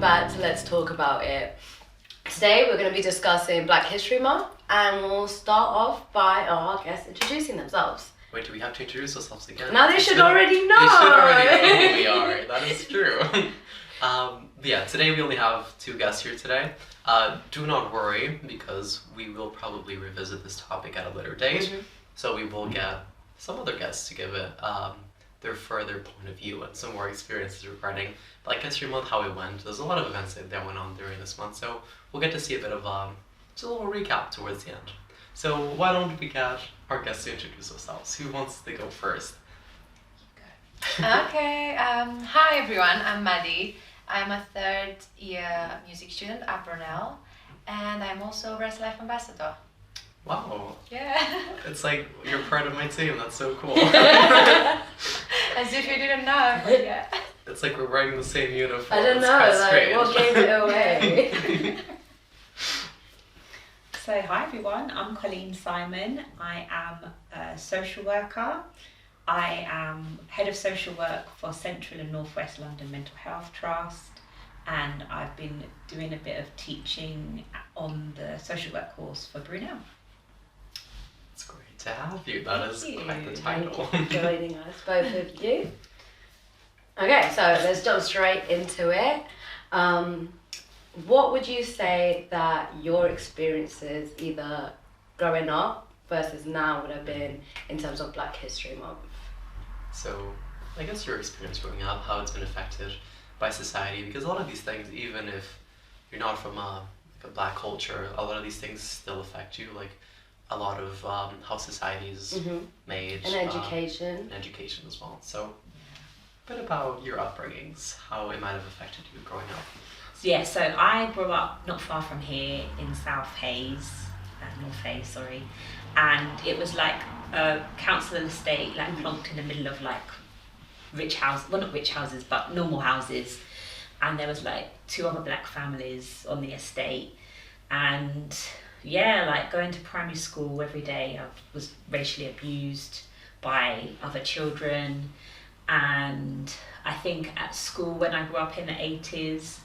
back to Let's Talk About It. Today we're going to be discussing Black History Month, and we'll start off by our guests introducing themselves. Wait, do we have to introduce ourselves again? Now they should already know! They should already know who we are, that is true. Yeah, today we only have two guests here today. Do not worry, because we will probably revisit this topic at a later date. Mm-hmm. So we will get some other guests to give it their further point of view and some more experiences regarding Black History Month, how it went. There's a lot of events that went on during this month, so we'll get to see a bit of just a little recap towards the end. So why don't we get our guests to introduce themselves? Who wants to go first? Okay, hi everyone, I'm Maddie. I'm a third year music student at Brunel, and I'm also Breast Life Ambassador. Wow. Yeah. It's like you're part of my team, that's so cool. As if you didn't know, but yeah. It's like we're wearing the same uniform. I don't know, like, what gave it away? So hi everyone, I'm Colleen Simon. I am a social worker. I am head of social work for Central and North West London Mental Health Trust, and I've been doing a bit of teaching on the social work course for Brunel. It's great to have you. That is quite the title. Thank you for joining us, both of you. Okay, so let's jump straight into it. What would you say that your experiences, either growing up versus now, would have been in terms of Black History Month? So, I guess your experience growing up, how it's been affected by society, because a lot of these things, even if you're not from a Black culture, a lot of these things still affect you, like a lot of how society is made. And education. And education as well. So, a bit about your upbringings, how it might have affected you growing up. Yeah, so I grew up not far from here in North Hayes, sorry, and it was like a council estate, like plonked in the middle of like rich houses, well not rich houses, but normal houses, and there was like two other Black families on the estate, and yeah, like going to primary school every day, I was racially abused by other children, and I think at school when I grew up in the 80s,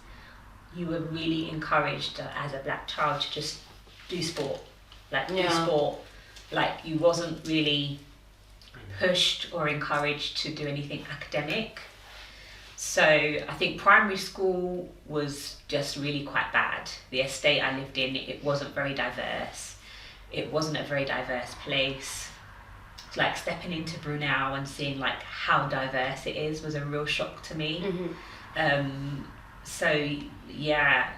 you were really encouraged as a Black child to just do sport, do sport. Like you wasn't really pushed or encouraged to do anything academic. So I think primary school was just really quite bad. The estate I lived in, it wasn't very diverse. It wasn't a very diverse place. Like stepping into Brunel and seeing like how diverse it is was a real shock to me. So yeah,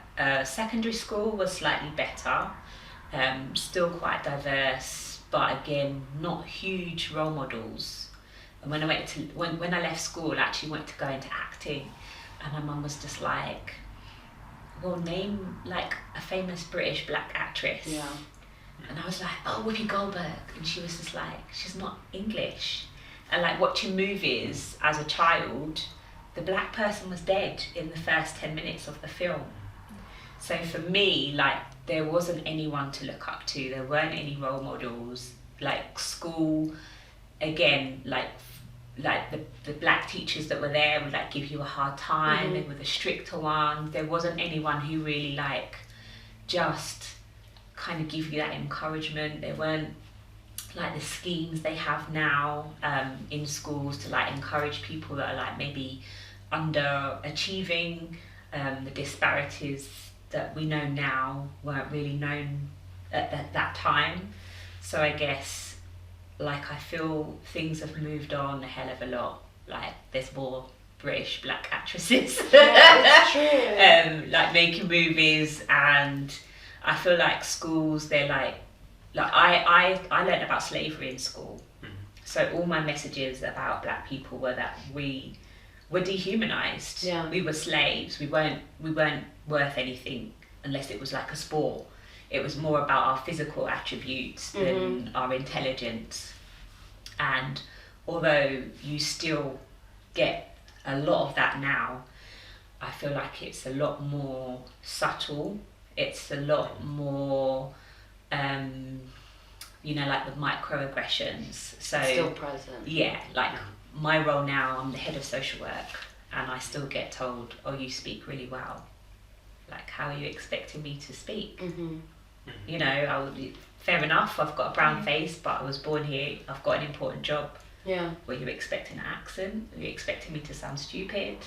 secondary school was slightly better, still quite diverse, but again, not huge role models. And when I left school, I actually went to go into acting, and my mum was just like, well, name like a famous British Black actress. Yeah. And I was like, oh, Whoopi Goldberg. And she was just like, she's not English. And like watching movies as a child, the Black person was dead in the first 10 minutes of the film. So for me, like, there wasn't anyone to look up to. There weren't any role models. Like school, again, like the Black teachers that were there would like give you a hard time. They were the stricter ones. There wasn't anyone who really like just kind of give you that encouragement. There weren't like the schemes they have now in schools to like encourage people that are like maybe underachieving. The disparities that we know now weren't really known at that time. So I guess like I feel things have moved on a hell of a lot. Like there's more British Black actresses That's true. like making movies, and I feel like schools, they're like I learned about slavery in school. So all my messages about Black people were that we were dehumanized. Yeah. We were slaves. We weren't worth anything unless it was like a sport. It was more about our physical attributes than our intelligence. And although you still get a lot of that now, I feel like it's a lot more subtle. It's a lot more, like the microaggressions. So still present. Yeah, like my role now, I'm the head of social work, and I still get told, oh, you speak really well. like, how are you expecting me to speak? Mm-hmm. You know, fair enough, I've got a brown face, but I was born here, I've got an important job. Yeah. Were you expecting an accent? Were you expecting me to sound stupid?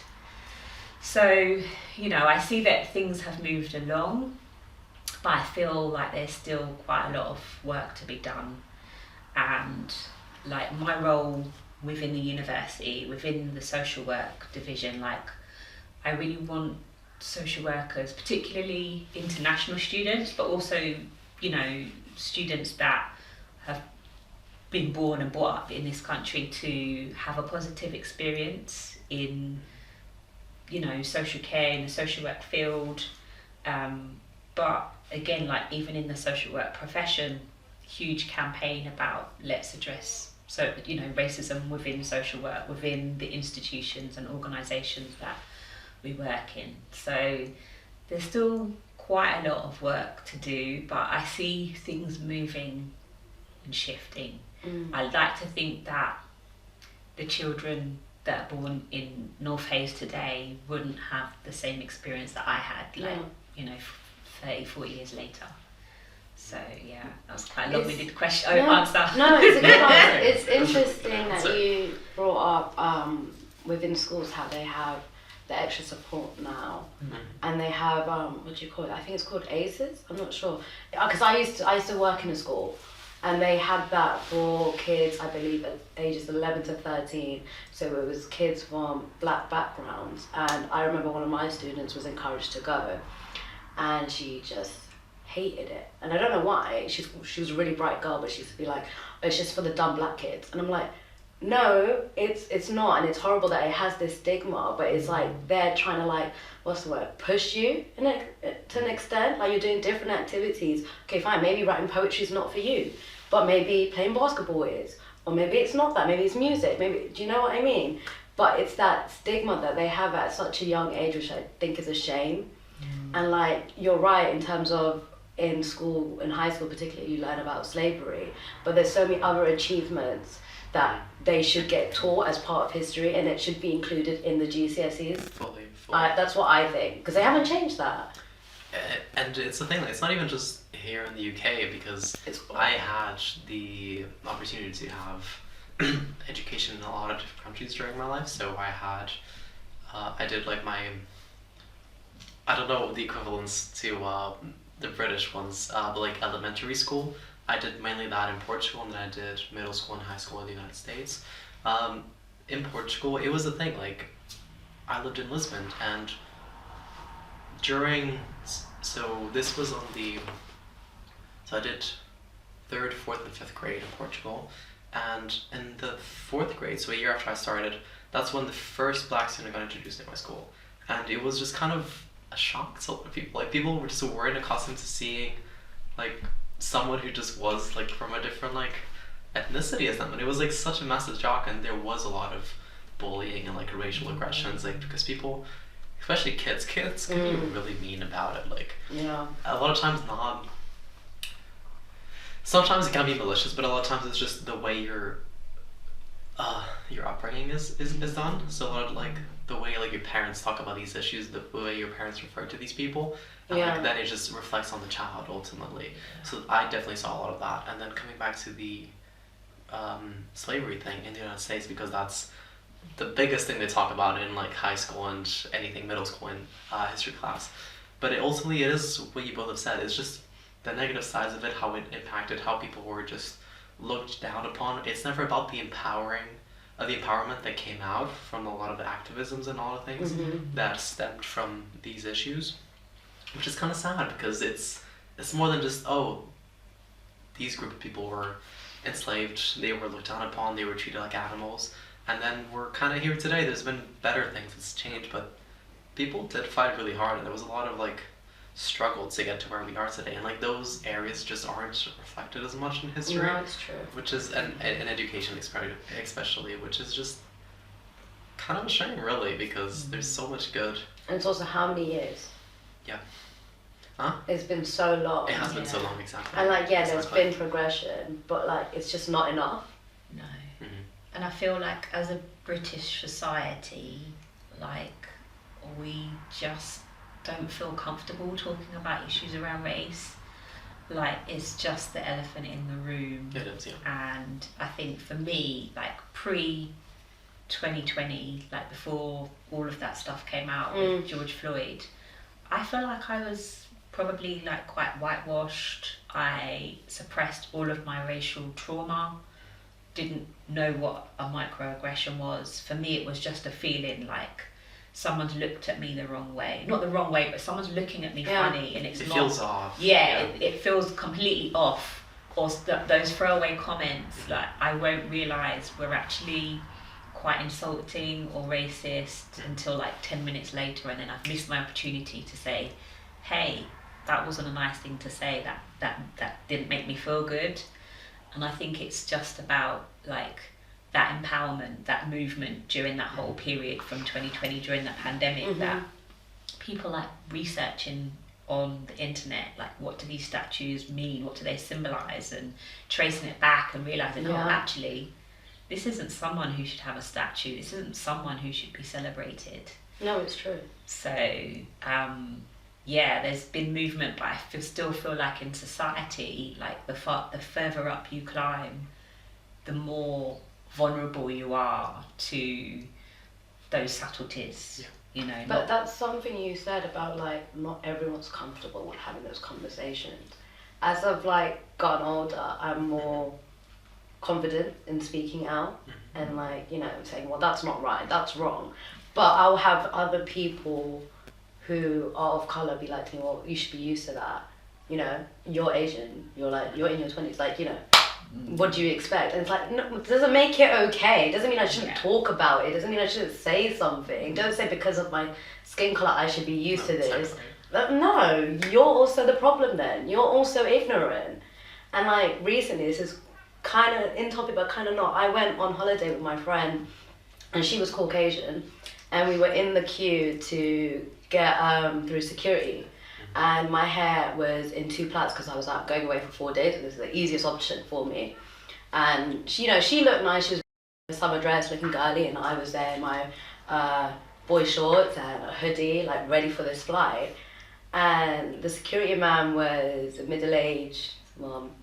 So, you know, I see that things have moved along, but I feel like there's still quite a lot of work to be done. And like my role within the university, within the social work division, like I really want social workers, particularly international students, but also, you know, students that have been born and brought up in this country, to have a positive experience in, you know, social care, in the social work field. But again, like even in the social work profession, huge campaign about let's address, so, you know, racism within social work, within the institutions and organisations that we work in. So there's still quite a lot of work to do, but I see things moving and shifting. I'd like to think that the children that are born in North Hayes today wouldn't have the same experience that I had, like, you know, 30, 40 years later. So yeah, that was quite a long-winded question. Answer. No, it's a good answer. It's interesting that you brought up within schools how they have the extra support now, and they have what do you call it? I think it's called ACEs. I'm not sure, because I used to work in a school, and they had that for kids, I believe, at ages 11 to 13. So it was kids from black backgrounds, and I remember one of my students was encouraged to go, and she just hated it, and I don't know why. She was a really bright girl, but she used to be like, oh, it's just for the dumb black kids, and I'm like, no, it's not, and it's horrible that it has this stigma, but it's like they're trying to, like, what's the word, push you to an extent, like you're doing different activities. Okay, fine, maybe writing poetry is not for you, but maybe playing basketball is, or maybe it's not that, maybe it's music, maybe, do you know what I mean? But it's that stigma that they have at such a young age, which I think is a shame. And like, you're right in terms of in school, in high school particularly, you learn about slavery, but there's so many other achievements that they should get taught as part of history, and it should be included in the GCSEs. Fully. That's what I think, because they haven't changed that. And it's the thing, like, it's not even just here in the UK, because I had the opportunity to have education in a lot of different countries during my life. So I did like my, I don't know the equivalents to the British ones, but like elementary school, I did mainly that in Portugal, and then I did middle school and high school in the United States. In Portugal, it was a thing, like, I lived in Lisbon, and so this was so I did 3rd, 4th, and 5th grade in Portugal, and in the 4th grade, so a year after I started, that's when the first black student got introduced in my school, and it was just kind of a shock to a lot of people. Like, people were just weren't accustomed to seeing, like, someone who just was, like, from a different, like, ethnicity as them, and it was, like, such a massive shock, and there was a lot of bullying and, like, racial aggressions, like, because people, especially kids can be really mean about it, like, a lot of times sometimes it can be malicious, but a lot of times it's just the way your upbringing is done. So a lot of, like, the way, like, your parents talk about these issues, the way your parents refer to these people, and like, then it just reflects on the child ultimately. So I definitely saw a lot of that. And then coming back to the slavery thing in the United States, because that's the biggest thing they talk about in, like, high school and anything middle school in history class. But it ultimately is what you both have said. It's just the negative sides of it, how it impacted, how people were just looked down upon. It's never about the empowerment that came out from a lot of the activisms and all the things that stemmed from these issues, which is kind of sad, because it's more than just, oh, these group of people were enslaved, they were looked down upon, they were treated like animals, and then we're kind of here today. There's been better things that's changed, but people did fight really hard, and there was a lot of, like, struggle to get to where we are today, and, like, those areas just aren't reflected as much in history. No, it's true. Which is, and in education especially, which is just kind of a shame, really, because there's so much good. And it's also how many years? Yeah. Huh? It's been so long. It has been so long, exactly. And, like, there's Exactly. been progression, but, like, it's just not enough. No. Mhm. And I feel like as a British society, like, we just don't feel comfortable talking about issues around race. Like, it's just the elephant in the room. It is, yeah. And I think for me, like pre-2020, like before all of that stuff came out with George Floyd, I feel like I was probably like quite whitewashed. I suppressed all of my racial trauma, didn't know what a microaggression was. For me, it was just a feeling like someone's looked at me the wrong way. Not the wrong way, but someone's looking at me funny, and it feels off. Yeah, it feels completely off. Or those throwaway comments, like, I won't realise were actually quite insulting or racist until like 10 minutes later, and then I've missed my opportunity to say, hey, that wasn't a nice thing to say, that didn't make me feel good. And I think it's just about like that empowerment, that movement during that whole period from 2020, during that pandemic, that people like researching on the internet, like, what do these statues mean, what do they symbolise, and tracing it back and realising, oh, actually, this isn't someone who should have a statue, this isn't someone who should be celebrated. No, it's true. So, yeah, there's been movement, but I still feel like in society, like the further up you climb, the more vulnerable you are to those subtleties. You know. But that's something you said about like not everyone's comfortable with having those conversations. As I've like gotten older, I'm more confident in speaking out and like, you know, saying, well, that's not right, that's wrong. But I'll have other people who are of colour be like to me, well, you should be used to that. You know, you're Asian, you're in your 20s, like, you know, what do you expect? And it's like, no, it doesn't make it okay. It doesn't mean I shouldn't talk about it. It doesn't mean I shouldn't say something. Don't say because of my skin colour I should be used to this. Exactly. No, you're also the problem then. You're also ignorant. And like recently, this is kind of in topic but kind of not. I went on holiday with my friend and she was Caucasian and we were in the queue to get through security. And my hair was in 2 plaits because I was out going away for 4 days and this is the easiest option for me. And she, you know, she looked nice, she was in a summer dress looking girly, and I was there in my boy shorts and a hoodie, like ready for this flight. And the security man was a middle-aged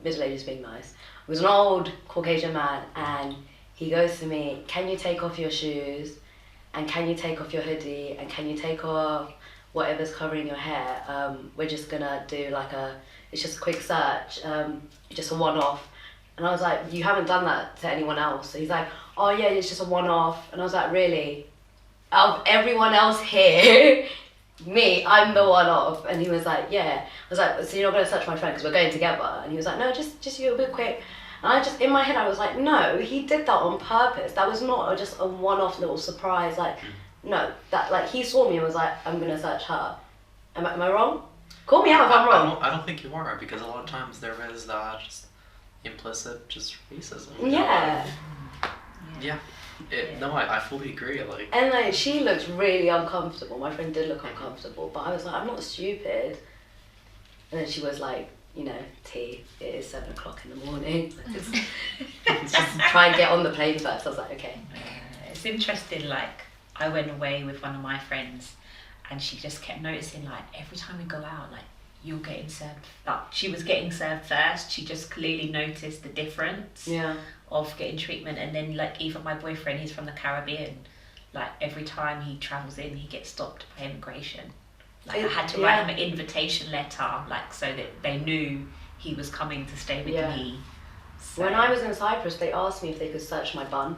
is being nice, he was an old Caucasian man, and he goes to me, can you take off your shoes, and can you take off your hoodie, and can you take off whatever's covering your hair, we're just gonna do like it's just a quick search, just a one-off. And I was like, you haven't done that to anyone else. So he's like, oh yeah, it's just a one-off. And I was like, really? Out of everyone else here, me, I'm the one-off. And he was like, yeah. I was like, so you're not gonna search my friend because we're going together? And he was like, no, just you a bit quick. And I just, in my head, I was like, no, he did that on purpose. That was not just a one-off little surprise, like, no, that like he saw me and was like, I'm gonna search her. Am I wrong? Call me out if I'm wrong. I don't think you are, because a lot of times there is that just implicit just racism. Yeah. Yeah. No, I fully agree. Like. And like she looked really uncomfortable. My friend did look uncomfortable, but I was like, I'm not stupid. And then she was like, you know, T, it is 7 o'clock in the morning. Just try and get on the plane first. I was like, okay. It's interesting, like, I went away with one of my friends and she just kept noticing, like, every time we go out, like, you're getting served, like, she was getting served first. She just clearly noticed the difference of getting treatment. And then, like, even my boyfriend, he's from the Caribbean, like, every time he travels in, he gets stopped by immigration. Like, I had to write him an invitation letter, like, so that they knew he was coming to stay with me. So. When I was in Cyprus, they asked me if they could search my bun.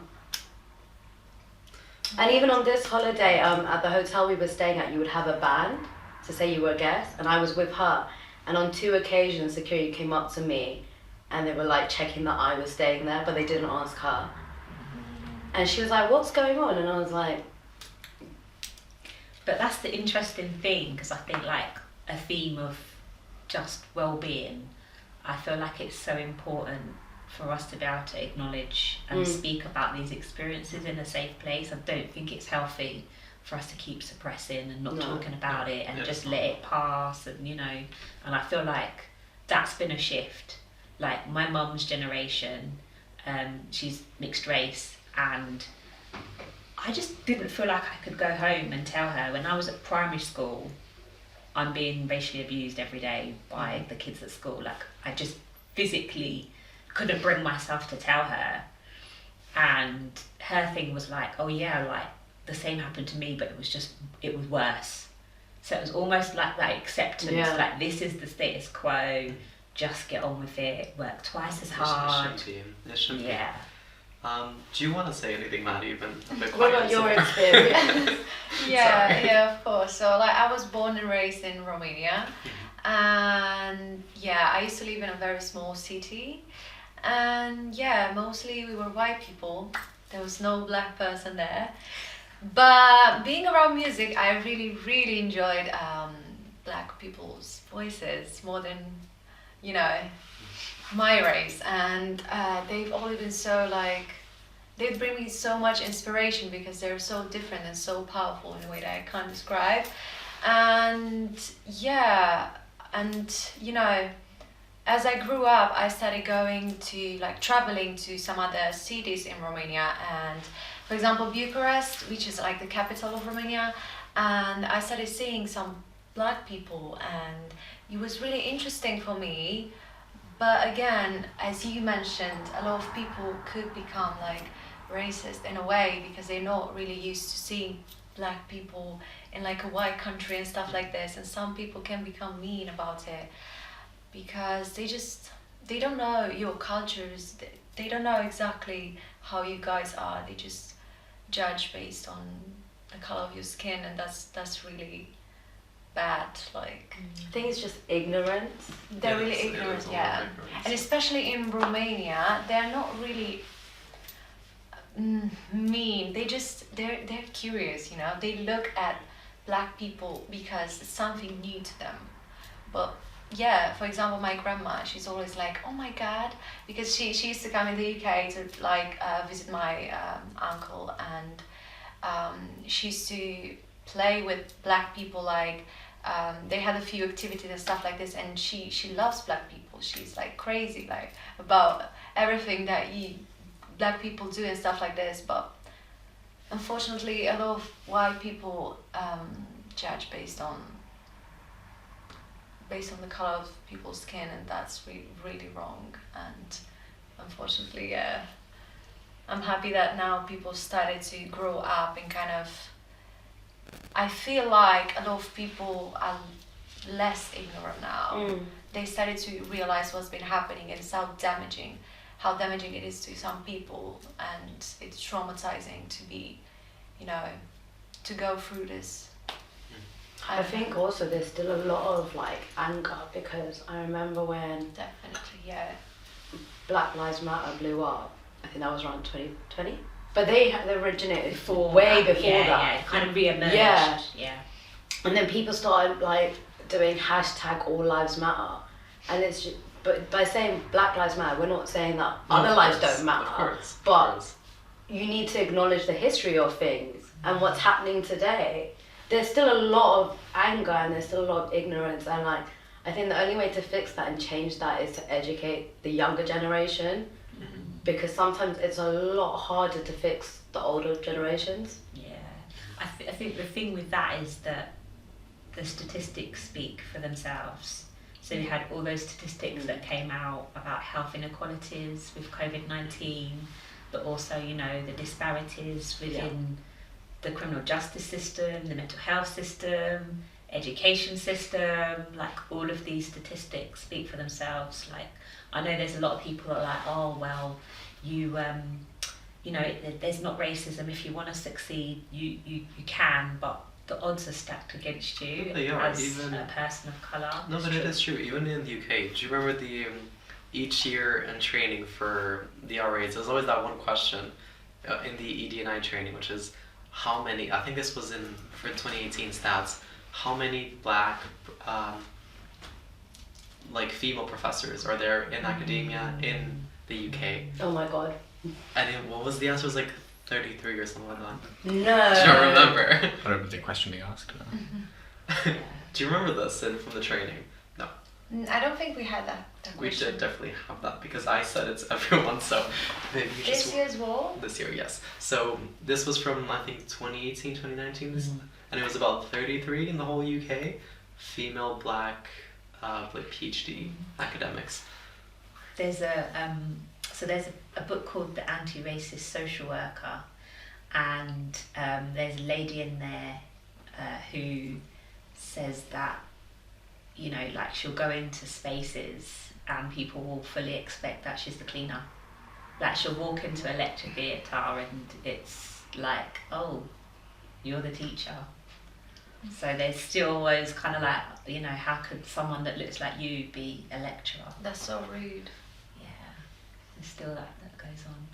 And even on this holiday, at the hotel we were staying at, you would have a band to say you were a guest, and I was with her. And on 2 occasions, security came up to me, and they were like checking that I was staying there, but they didn't ask her. And she was like, "What's going on?" And I was like. But that's the interesting thing, because I think like a theme of just well-being, I feel like it's so important for us to be able to acknowledge and speak about these experiences in a safe place. I don't think it's healthy for us to keep suppressing and not talking about it and just let it pass, and you know, and I feel like that's been a shift. Like my mum's generation, she's mixed race, and I just didn't feel like I could go home and tell her when I was at primary school, I'm being racially abused every day by the kids at school. Like, I just physically couldn't bring myself to tell her. And her thing was like, oh yeah, like the same happened to me, but it was worse. So it was almost like that acceptance, like this is the status quo, just get on with it, work twice as hard. It shouldn't be. Yeah. Do you want to say anything, Maddie? You've been a bit What quiet. about your experience? Yeah, of course. So like I was born and raised in Romania, and yeah, I used to live in a very small city, and yeah, mostly we were white people. There was no black person there. But being around music, I really, really enjoyed black people's voices more than, you know, my race. And they've always been so like, they bring me so much inspiration because they're so different and so powerful in a way that I can't describe. And yeah, and you know, as I grew up, I started going to like traveling to some other cities in Romania, and for example, Bucharest, which is like the capital of Romania, and I started seeing some black people, and it was really interesting for me. But again, as you mentioned, a lot of people could become like racist in a way because they're not really used to seeing black people in like a white country and stuff like this, and some people can become mean about it because they don't know your cultures, they don't know exactly how you guys are, they just judge based on the color of your skin, and that's really bad. Like I think it's just ignorance. they're really ignorant, yeah. And especially in Romania, they're not really mean. They're curious, you know. They look at black people because it's something new to them. But yeah, for example, my grandma, she's always like, oh my god, because she used to come in the UK to like visit my uncle, and she used to play with black people, like they had a few activities and stuff like this, and she loves black people. She's like crazy like about everything that black people do and stuff like this. But unfortunately, a lot of white people judge based on the color of people's skin, and that's really wrong. And unfortunately, yeah, I'm happy that now people started to grow up and kind of, I feel like a lot of people are less ignorant now. They started to realize what's been happening and how damaging it is to some people, and it's traumatizing to be, you know, to go through this. I think also there's still a lot of like anger, because I remember when Definitely, yeah. Black Lives Matter blew up, I think that was around 2020, but they originated Before way that, before yeah, that. yeah, it kind of re-emerged. Yeah. And then people started like doing hashtag All Lives Matter, and it's just, but by saying Black Lives Matter, we're not saying that other lives don't matter, but you need to acknowledge the history of things and what's happening today. There's still a lot of anger and there's still a lot of ignorance, and like I think the only way to fix that and change that is to educate the younger generation, because sometimes it's a lot harder to fix the older generations. Yeah, I think the thing with that is that the statistics speak for themselves. So we had all those statistics that came out about health inequalities with COVID-19, but also, you know, the disparities within the criminal justice system, the mental health system, education system. Like, all of these statistics speak for themselves. Like, I know there's a lot of people that are like, oh well, you know, there's not racism. If you want to succeed, you can, but the odds are stacked against you as even a person of colour. No, but it is true. Even in the UK, do you remember the each year in training for the RAs, there's always that one question in the ED&I training, which is how many, I think this was for 2018 stats, how many black like female professors are there in academia in the UK? Oh my god. And then what was the answer? It was like 33 or something like that. No. Do you remember? I don't remember the question being asked. Do you remember this from the training? No. I don't think we had that We question. should definitely have that, because I said it to everyone, so maybe you This just... year as well? This year, yes. So this was from, I think, 2018, 2019, and it was about 33 in the whole UK female black like PhD academics. There's there's a book called The Anti-Racist Social Worker, and there's a lady in there who says that, you know, like she'll go into spaces and people will fully expect that she's the cleaner. Like she'll walk into a lecture theatre and it's like, oh, you're the teacher. So there's still always kind of like, you know, how could someone that looks like you be a lecturer? That's so rude. Yeah, there's still that goes on.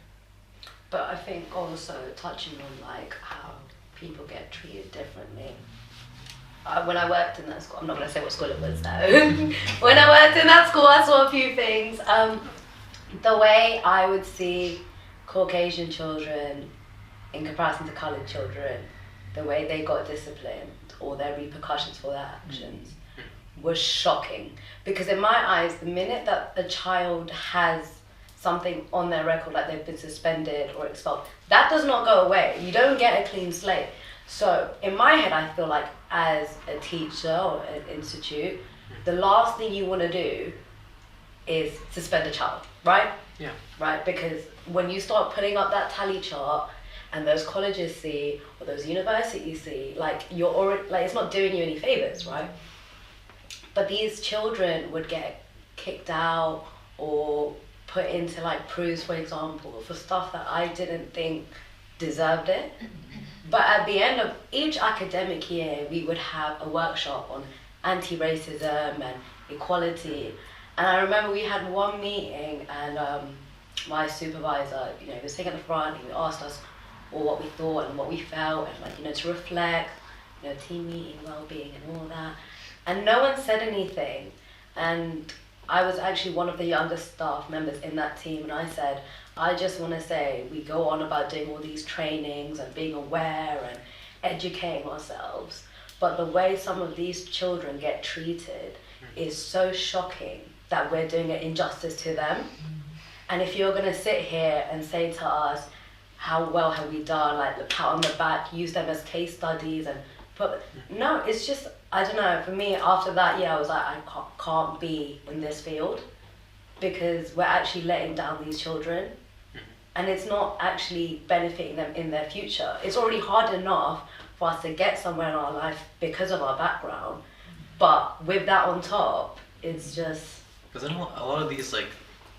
But I think also touching on like how people get treated differently. When I worked in that school, I'm not going to say what school it was though. When I worked in that school, I saw a few things. The way I would see Caucasian children in comparison to coloured children, the way they got disciplined or their repercussions for their actions was shocking. Because in my eyes, the minute that a child has something on their record, like they've been suspended or expelled, that does not go away. You don't get a clean slate. So in my head, I feel like as a teacher or an institute, the last thing you want to do is suspend a child, right? Yeah. Right, because when you start putting up that tally chart and those colleges see or those universities see, like you're already, like it's not doing you any favors, right? But these children would get kicked out or put into like proofs, for example, for stuff that I didn't think deserved it. But at the end of each academic year, we would have a workshop on anti-racism and equality. And I remember we had one meeting and my supervisor, you know, he was sitting at the front and he asked us all what we thought and what we felt and like, you know, to reflect, you know, team meeting, well-being and all that. And no one said anything. And I was actually one of the youngest staff members in that team and I said, I just want to say we go on about doing all these trainings and being aware and educating ourselves, but the way some of these children get treated is so shocking that we're doing an injustice to them. And if you're going to sit here and say to us, how well have we done, like the pat on the back, use them as case studies and put, no, it's just, I don't know, for me after that year I was like, I can't be in this field because we're actually letting down these children. And it's not actually benefiting them in their future. It's already hard enough for us to get somewhere in our life because of our background. But with that on top, it's just... Because I know a lot of these like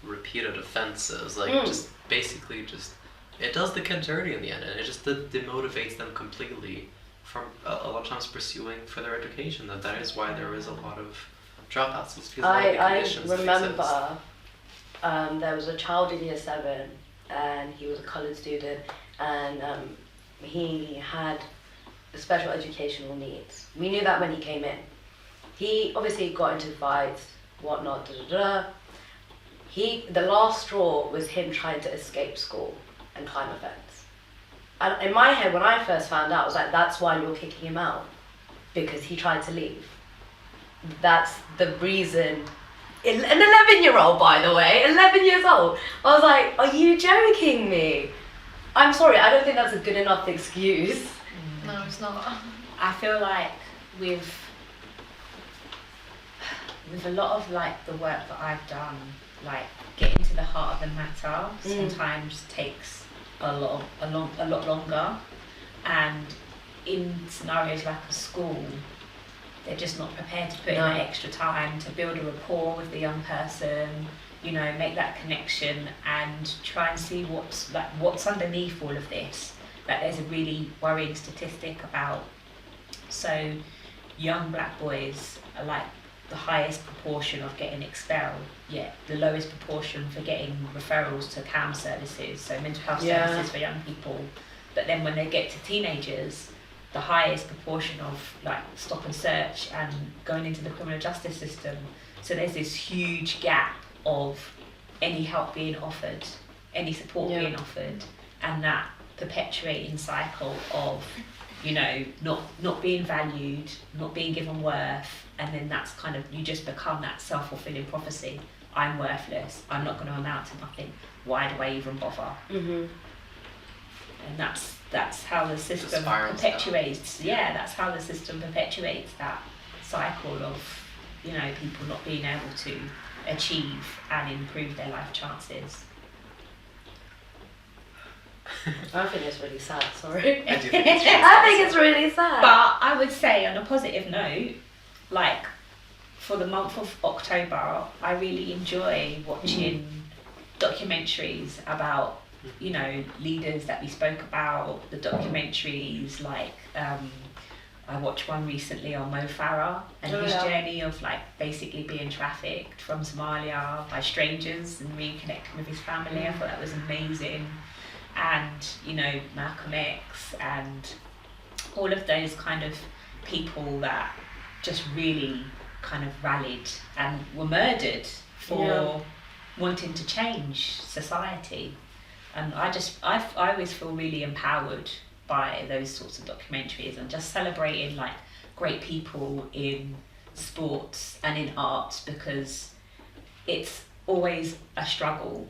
repeated offenses, like just basically just, it does the kid dirty in the end. And it just demotivates them completely from a lot of times pursuing further education. That is why there is a lot of dropouts. It's because a lot of the conditions I that remember there was a child in year 7 and he was a coloured student and he had special educational needs. We knew that when he came in. He obviously got into fights, whatnot, the last straw was him trying to escape school and climb a fence. And in my head, when I first found out, I was like, that's why you're kicking him out, because he tried to leave. That's the reason. An 11-year-old, by the way, 11 years old. I was like, are you joking me? I'm sorry, I don't think that's a good enough excuse. No, it's not. I feel like with a lot of like the work that I've done, like getting to the heart of the matter sometimes takes a lot longer, and in scenarios like a school, they're just not prepared to put in that extra time to build a rapport with the young person, you know, make that connection and try and see what's underneath all of this. Like there's a really worrying statistic about, so young black boys are like the highest proportion of getting expelled, yet the lowest proportion for getting referrals to CAM services, so mental health services for young people. But then when they get to teenagers, the highest proportion of like stop and search and going into the criminal justice system. So there's this huge gap of any help being offered, any support being offered, and that perpetuating cycle of, you know, not being valued, not being given worth, and then that's kind of, you just become that self-fulfilling prophecy. I'm worthless, I'm not going to amount to nothing, why do I even bother? And that's how the system perpetuates. Yeah, that's how the system perpetuates that cycle of, you know, people not being able to achieve and improve their life chances. I think it's really sad, sorry. I do think it's really I think it's really sad. But I would say, on a positive note, like for the month of October, I really enjoy watching documentaries about, you know, leaders that we spoke about, the documentaries like I watched one recently on Mo Farah and his journey of like basically being trafficked from Somalia by strangers and reconnecting with his family. I thought that was amazing. And, you know, Malcolm X and all of those kind of people that just really kind of rallied and were murdered for wanting to change society. And I always feel really empowered by those sorts of documentaries and just celebrating like great people in sports and in arts, because it's always a struggle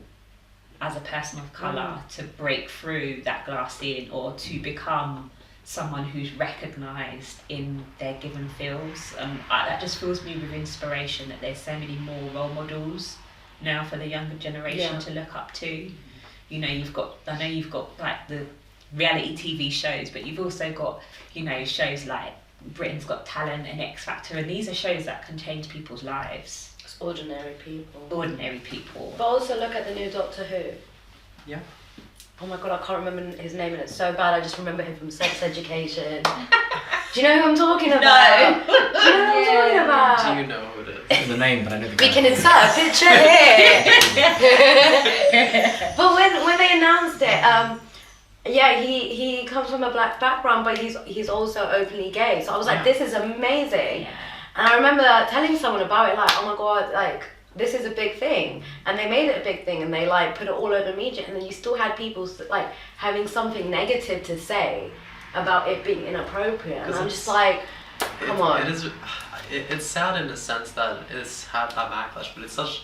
as a person of colour to break through that glass ceiling or to become someone who's recognised in their given fields. That just fills me with inspiration that there's so many more role models now for the younger generation to look up to. You know, I know you've got like the reality TV shows, but you've also got, you know, shows like Britain's Got Talent and X Factor, and these are shows that can change people's lives. It's ordinary people. Ordinary people. But also look at the new Doctor Who. Yeah. Oh my god, I can't remember his name and it's so bad. I just remember him from Sex Education. Do you know who I'm talking about? No. Do you know who I'm talking about? Do you know who it is? The name, but I know the We guy. can insert a picture here. But when they announced it, he comes from a black background, but he's also openly gay. So I was like, this is amazing. Yeah. And I remember telling someone about it, like, oh my god, like, this is a big thing. And they made it a big thing and they like put it all over media, and then you still had people like having something negative to say about it being inappropriate. And I'm just like, come on. It's sad in the sense that it's had that backlash, but it's such.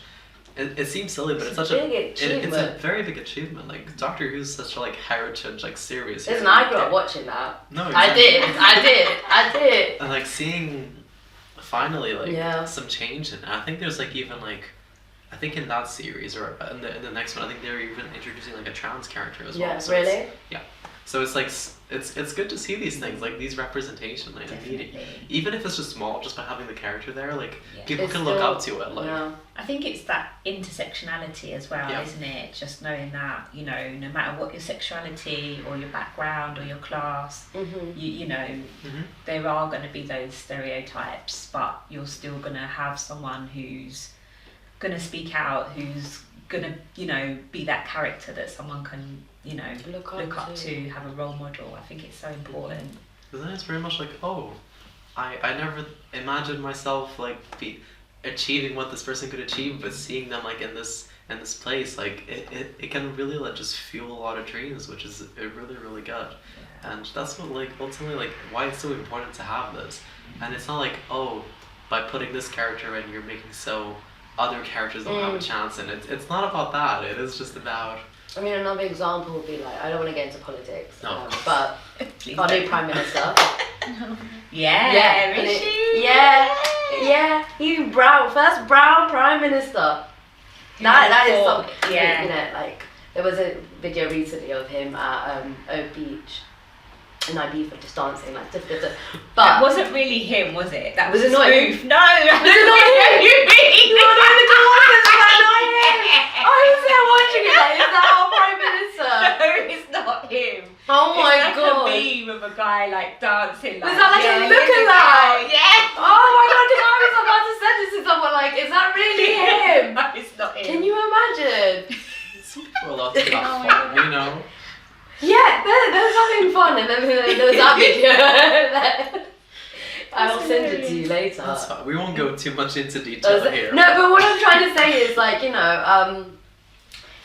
It seems silly, but it's such big it's a achievement. very big achievement. Like Doctor Who's such a like heritage, like series. Listen, I grew up watching that. No, I did. And like seeing finally like Yeah. some change, and I think there's like even like I think in that series or in the next one, I think they're even introducing like a trans character as well. Yeah, So really? it's, so it's like it's good to see these things, like these representation, like Definitely. even if it's just small, just by having the character there, like Yeah. people It's can look still- up to it. Like I think it's that intersectionality as well, Yeah. isn't it? Just knowing that, you know, no matter what your sexuality or your background or your class, you know, there are going to be those stereotypes, but you're still going to have someone who's going to speak out, who's going to, you know, be that character that someone can, you know, Look up to, have a role model. I think it's so important. Because then it's very much like, I never imagined myself like achieving what this person could achieve, but seeing them like in this place, like it can really like just fuel a lot of dreams, which is really, really good. And that's what like ultimately like why it's so important to have this. And it's not like, by putting this character in, you're making so other characters don't have a chance, and it's not about that. It is just about. I mean, another example would be like, I don't want to get into politics, No. but Please our new don't. Prime Minister. Yeah, and Rishi. he first brown Prime Minister. That is something, Yeah. you know, like, there was a video recently of him at Oak Beach in Ibiza just dancing, like, but That wasn't really him, was it? That was, Was it a not spoof. him? No, that Was it not him? you mean? You were in the glasses, was that not him? I was there watching it, like, is that our Prime Minister? No, it's not him. Oh my it's like god. a meme of a guy like dancing. Like, Was that like a here's lookalike? guy. Yeah. Oh my god, because I was about to send this to someone, like, is that really him? No, it's not him. Can you imagine? Some people are allowed to have fun, you know. Yeah, there's having fun, and then there was that video. I'll send it to you later. That's fine. We won't go too much into detail here. No, but what I'm trying to say is, like, you know,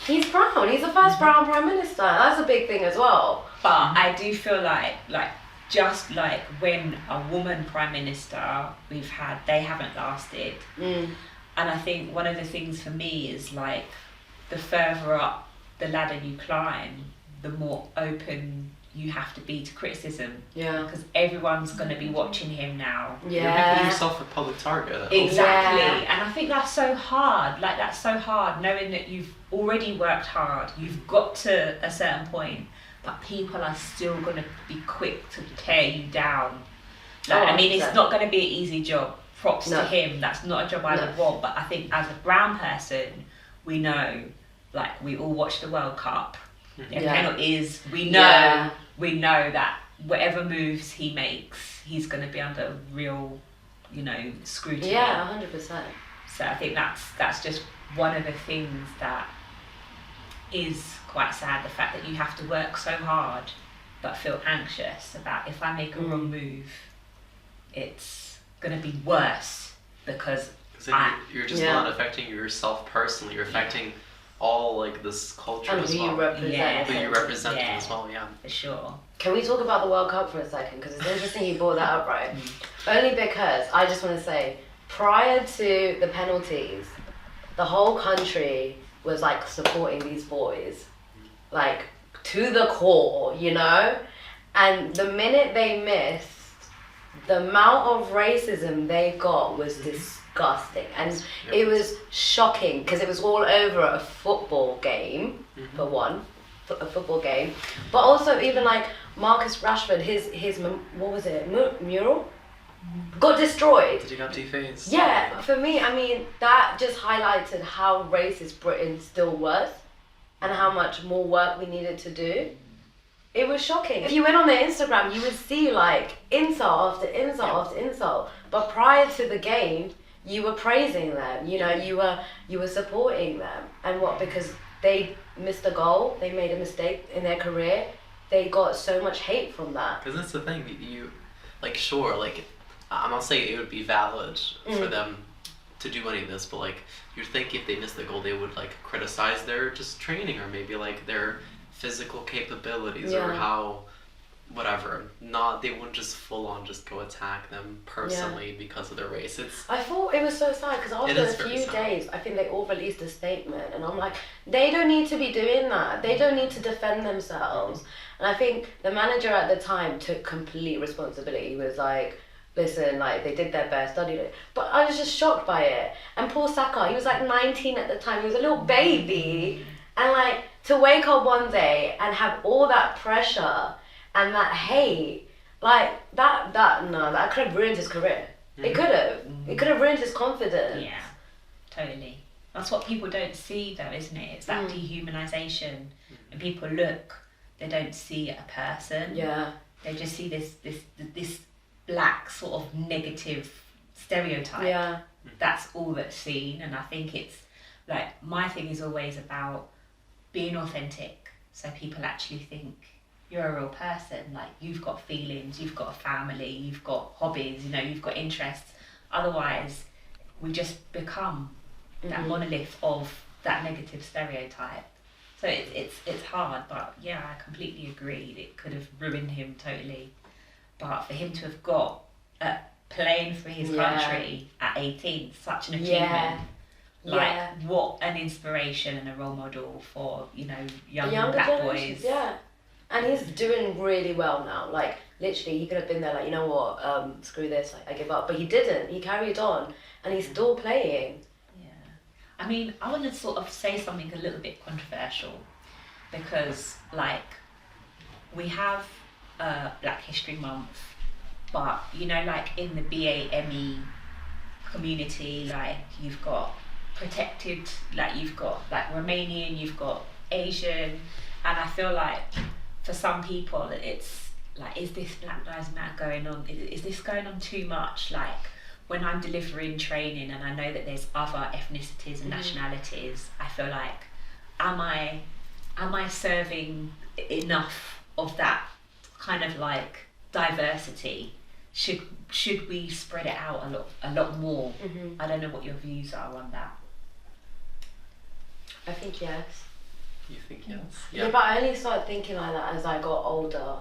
he's brown. He's the first brown Prime Minister. That's a big thing as well. But I do feel like just like when a woman Prime Minister we've had, they haven't lasted. And I think one of the things for me is like the further up the ladder you climb, the more open you have to be to criticism. Yeah. Because everyone's going to be watching him now. You're making Yeah. yourself a public target. Exactly. Yeah. And I think that's so hard. Like, that's so hard, knowing that you've already worked hard, you've got to a certain point, but people are still going to be quick to tear you down. Like, I mean, it's 100%. not going to be an easy job. Props No. to him. That's not a job I would want. But I think as a brown person, we know, like, we all watch the World Cup. Mhm. Yeah. Penalties. We know. Yeah. We know that whatever moves he makes, he's going to be under real, scrutiny. Yeah, 100%. So I think that's just one of the things that is quite sad. The fact that you have to work so hard, but feel anxious about if I make a wrong move, it's going to be worse because So you're just Yeah. not affecting yourself personally. You're affecting all like this culture And as who you well. represent. Yeah. Who you represent Yeah. as well. Yeah. for sure. Can we talk about the World Cup for a second? Because it's interesting you brought that up, right? Only because I just want to say, prior to the penalties, the whole country was like supporting these boys, like to the core, And the minute they missed, the amount of racism they got was disgusting, and it was shocking because it was all over a football game, for one. A football game, but also even like Marcus Rashford, his what was it, mural, got destroyed. Did you got defaced? Yeah, for me, I mean, that just highlighted how racist Britain still was, and how much more work we needed to do. It was shocking. If you went on their Instagram, you would see like insult after insult after insult. But prior to the game, you were praising them. You were supporting them, and because they missed a goal, they made a mistake in their career, they got so much hate from that. Because that's the thing. I'm not saying it would be valid for them to do any of this, but like you'd think if they missed the goal, they would like criticize their just training or maybe like their physical capabilities or how whatever. They wouldn't just full on just go attack them personally because of their race. I thought it was so sad because after a few days, I think they all released a statement, and I'm like, they don't need to be doing that. They don't need to defend themselves. And I think the manager at the time took complete responsibility. He was like, listen, like they did their best, studied it. But I was just shocked by it. And poor Saka, he was like 19 at the time. He was a little baby, and like to wake up one day and have all that pressure and that hate, like that could have ruined his career. It could have. It could have ruined his confidence. Yeah, totally. That's what people don't see though, isn't it? It's that dehumanization. When people look, they don't see a person. Yeah. They just see this black sort of negative stereotype. Yeah. That's all that's seen, and I think it's like my thing is always about being authentic, so people actually think you're a real person, like you've got feelings, you've got a family, you've got hobbies, you've got interests. Otherwise, we just become that monolith of that negative stereotype. So it's hard, but yeah, I completely agree. It could have ruined him totally. But for him to have got playing for his country at 18, such an achievement. What an inspiration and a role model for young black boys. Yeah, and he's doing really well now. Like literally, he could have been there. Like, you know what? Screw this. Like, I give up. But he didn't. He carried on, and he's still playing. Yeah, I mean, I want to sort of say something a little bit controversial, because like we have Black History Month, but like in the BAME community, like you've got protected, like you've got like Romanian, you've got Asian, and I feel like for some people it's like, is this Black Lives Matter going on? Is this going on too much? Like when I'm delivering training and I know that there's other ethnicities and nationalities, I feel like, am I serving enough of that kind of like diversity? Should we spread it out a lot more? I don't know what your views are on that. I think yes. You think yes? Yeah, but I only started thinking like that as I got older,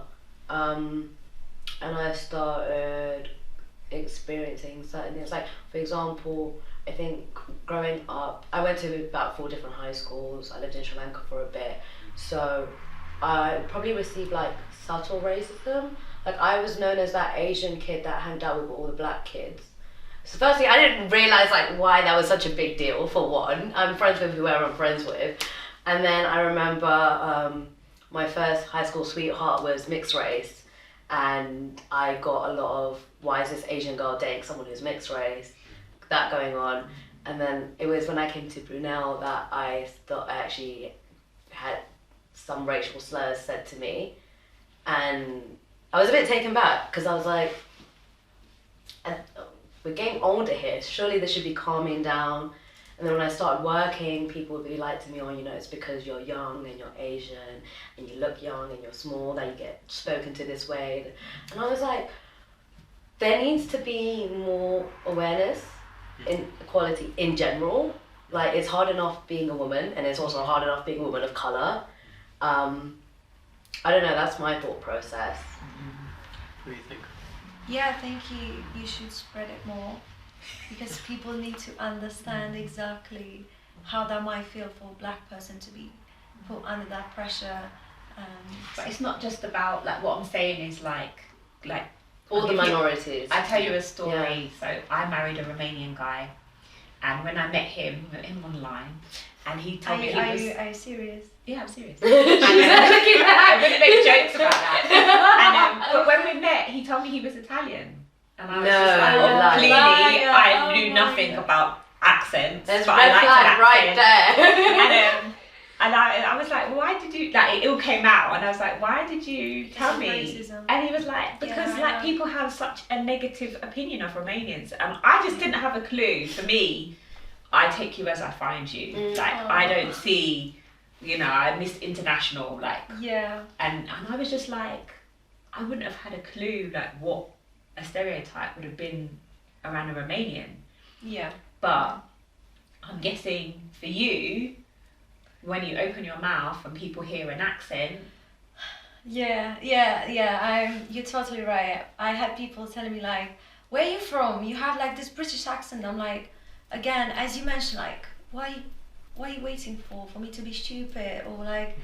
and I started experiencing certain things. Like for example, I think growing up, I went to about 4 different high schools. I lived in Sri Lanka for a bit, so I probably received like subtle racism. Like I was known as that Asian kid that hanged out with all the black kids. So firstly, I didn't realize like why that was such a big deal. For one, I'm friends with whoever I'm friends with, and then I remember my first high school sweetheart was mixed race, and I got a lot of why is this Asian girl dating someone who's mixed race, that going on, and then it was when I came to Brunel that I thought I actually had some racial slurs said to me, and I was a bit taken back because I was like, we're getting older here, surely this should be calming down. And then when I started working, people would be like to me, oh, you know, it's because you're young and you're Asian and you look young and you're small that you get spoken to this way. And I was like, there needs to be more awareness in equality in general. Like, it's hard enough being a woman, and it's also hard enough being a woman of colour. I don't know, that's my thought process. What do you think? Yeah, I think you should spread it more, because people need to understand exactly how that might feel for a black person to be put under that pressure. But it's not just about, like, what I'm saying is like All the minorities. I tell you a story. So I married a Romanian guy, and when I met him online, and he told me Are you serious? Yeah, I'm serious. And, I'm going to make jokes about that. And, but when we met, he told me he was Italian. And I was just like, oh, clearly I knew nothing about accents. There's but red I liked flag an right accent. there. And I was like, well, why did you, like, it all came out, and I was like, why did you tell me? Racism. And he was like, because like people have such a negative opinion of Romanians, and I just didn't have a clue. For me, I take you as I find you. Like, I don't see, you know, I miss international, like. Yeah. And I was just like, I wouldn't have had a clue, like, what a stereotype would have been around a Romanian. Yeah. But I'm guessing for you, when you open your mouth and people hear an accent. Yeah. You're totally right. I had people telling me like, where are you from? You have like this British accent. I'm like, again, as you mentioned, like, why are you waiting for me to be stupid? Or like,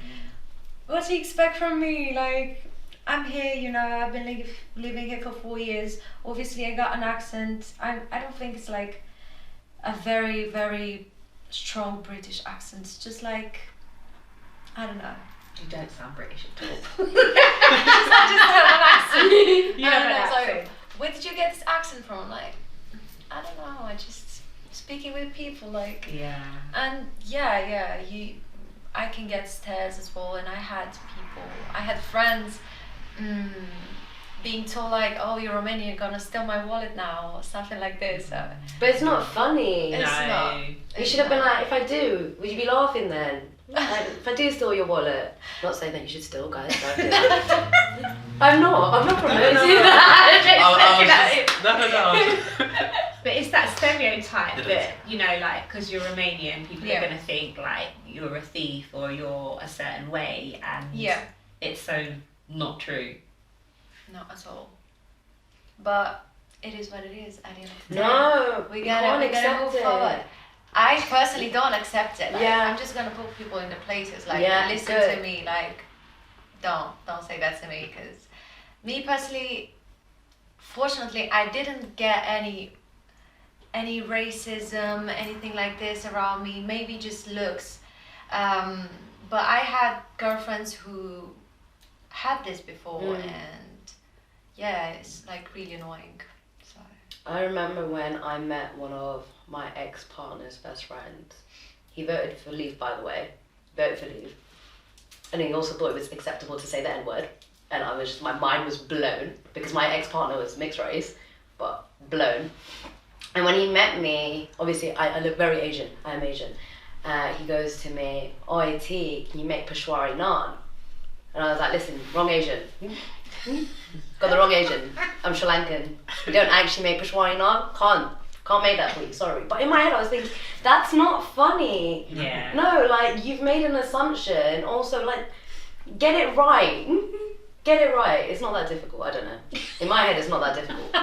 what do you expect from me? Like, I'm here, you know, I've been living here for 4 years. Obviously I got an accent. I don't think it's like a very, very strong British accent. It's just like, I don't know. You don't sound British at all. I just have an accent. You have an So, accent. where did you get this accent from? Like, I don't know. I just speaking with people, like. Yeah. And I can get stares as well. And I had friends being told like, oh, you're Romanian, you're gonna steal my wallet now, or something like this. But it's not funny. It's not. You should have been like, if I do, would you be laughing then? Like, if I do steal your wallet, not saying that you should steal, guys. Don't do that. I'm not promoting that. No. But it's that stereotype that, you know, like, because you're Romanian, people are going to think, like, you're a thief or you're a certain way, and it's so not true. Not at all. But it is what it is at the end of the day. No, we gotta move forward. I personally don't accept it. Like, I'm just gonna put people in the places. Like, listen to me. Like, don't say that to me, because me personally, fortunately, I didn't get any racism, anything like this around me. Maybe just looks. But I had girlfriends who had this before, and it's like really annoying. So I remember when I met one of my ex-partner's best friends. He voted for leave, by the way. Voted for leave. And he also thought it was acceptable to say the N-word. And my mind was blown, because my ex-partner was mixed race, but blown. And when he met me, obviously I look very Asian, I'm Asian. He goes to me, "Oi T, can you make Peshwari naan?" And I was like, listen, wrong Asian. Got the wrong Asian. I'm Sri Lankan. We don't actually make Peshwari naan. Can't make that, please, sorry. But in my head I was thinking, that's not funny. Yeah. No, like, you've made an assumption. Also, like, get it right. Get it right. It's not that difficult, I don't know. In my head, it's not that difficult.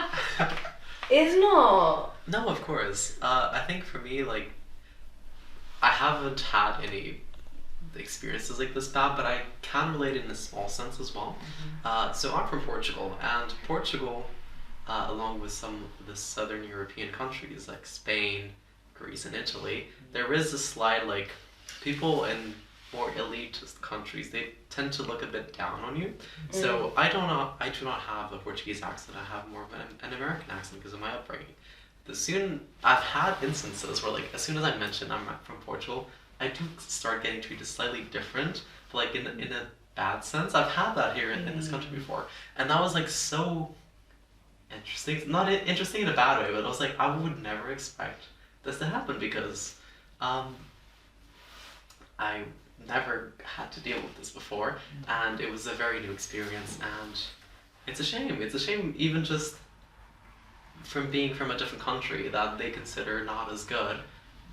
It's not. No, of course. I think for me, like, I haven't had any experiences like this bad, but I can relate it in a small sense as well. So I'm from Portugal, and Portugal, along with some of the southern European countries like Spain, Greece, and Italy, there is a slight like people in more elitist countries, they tend to look a bit down on you. So I do not have a Portuguese accent. I have more of an American accent because of my upbringing. I've had instances where like as soon as I mention I'm from Portugal, I do start getting treated slightly different, but like in a bad sense. I've had that here in this country before, and that was like so interesting. Not interesting in a bad way, but I was like, I would never expect this to happen because I never had to deal with this before, and it was a very new experience, and it's a shame. It's a shame even just from being from a different country that they consider not as good.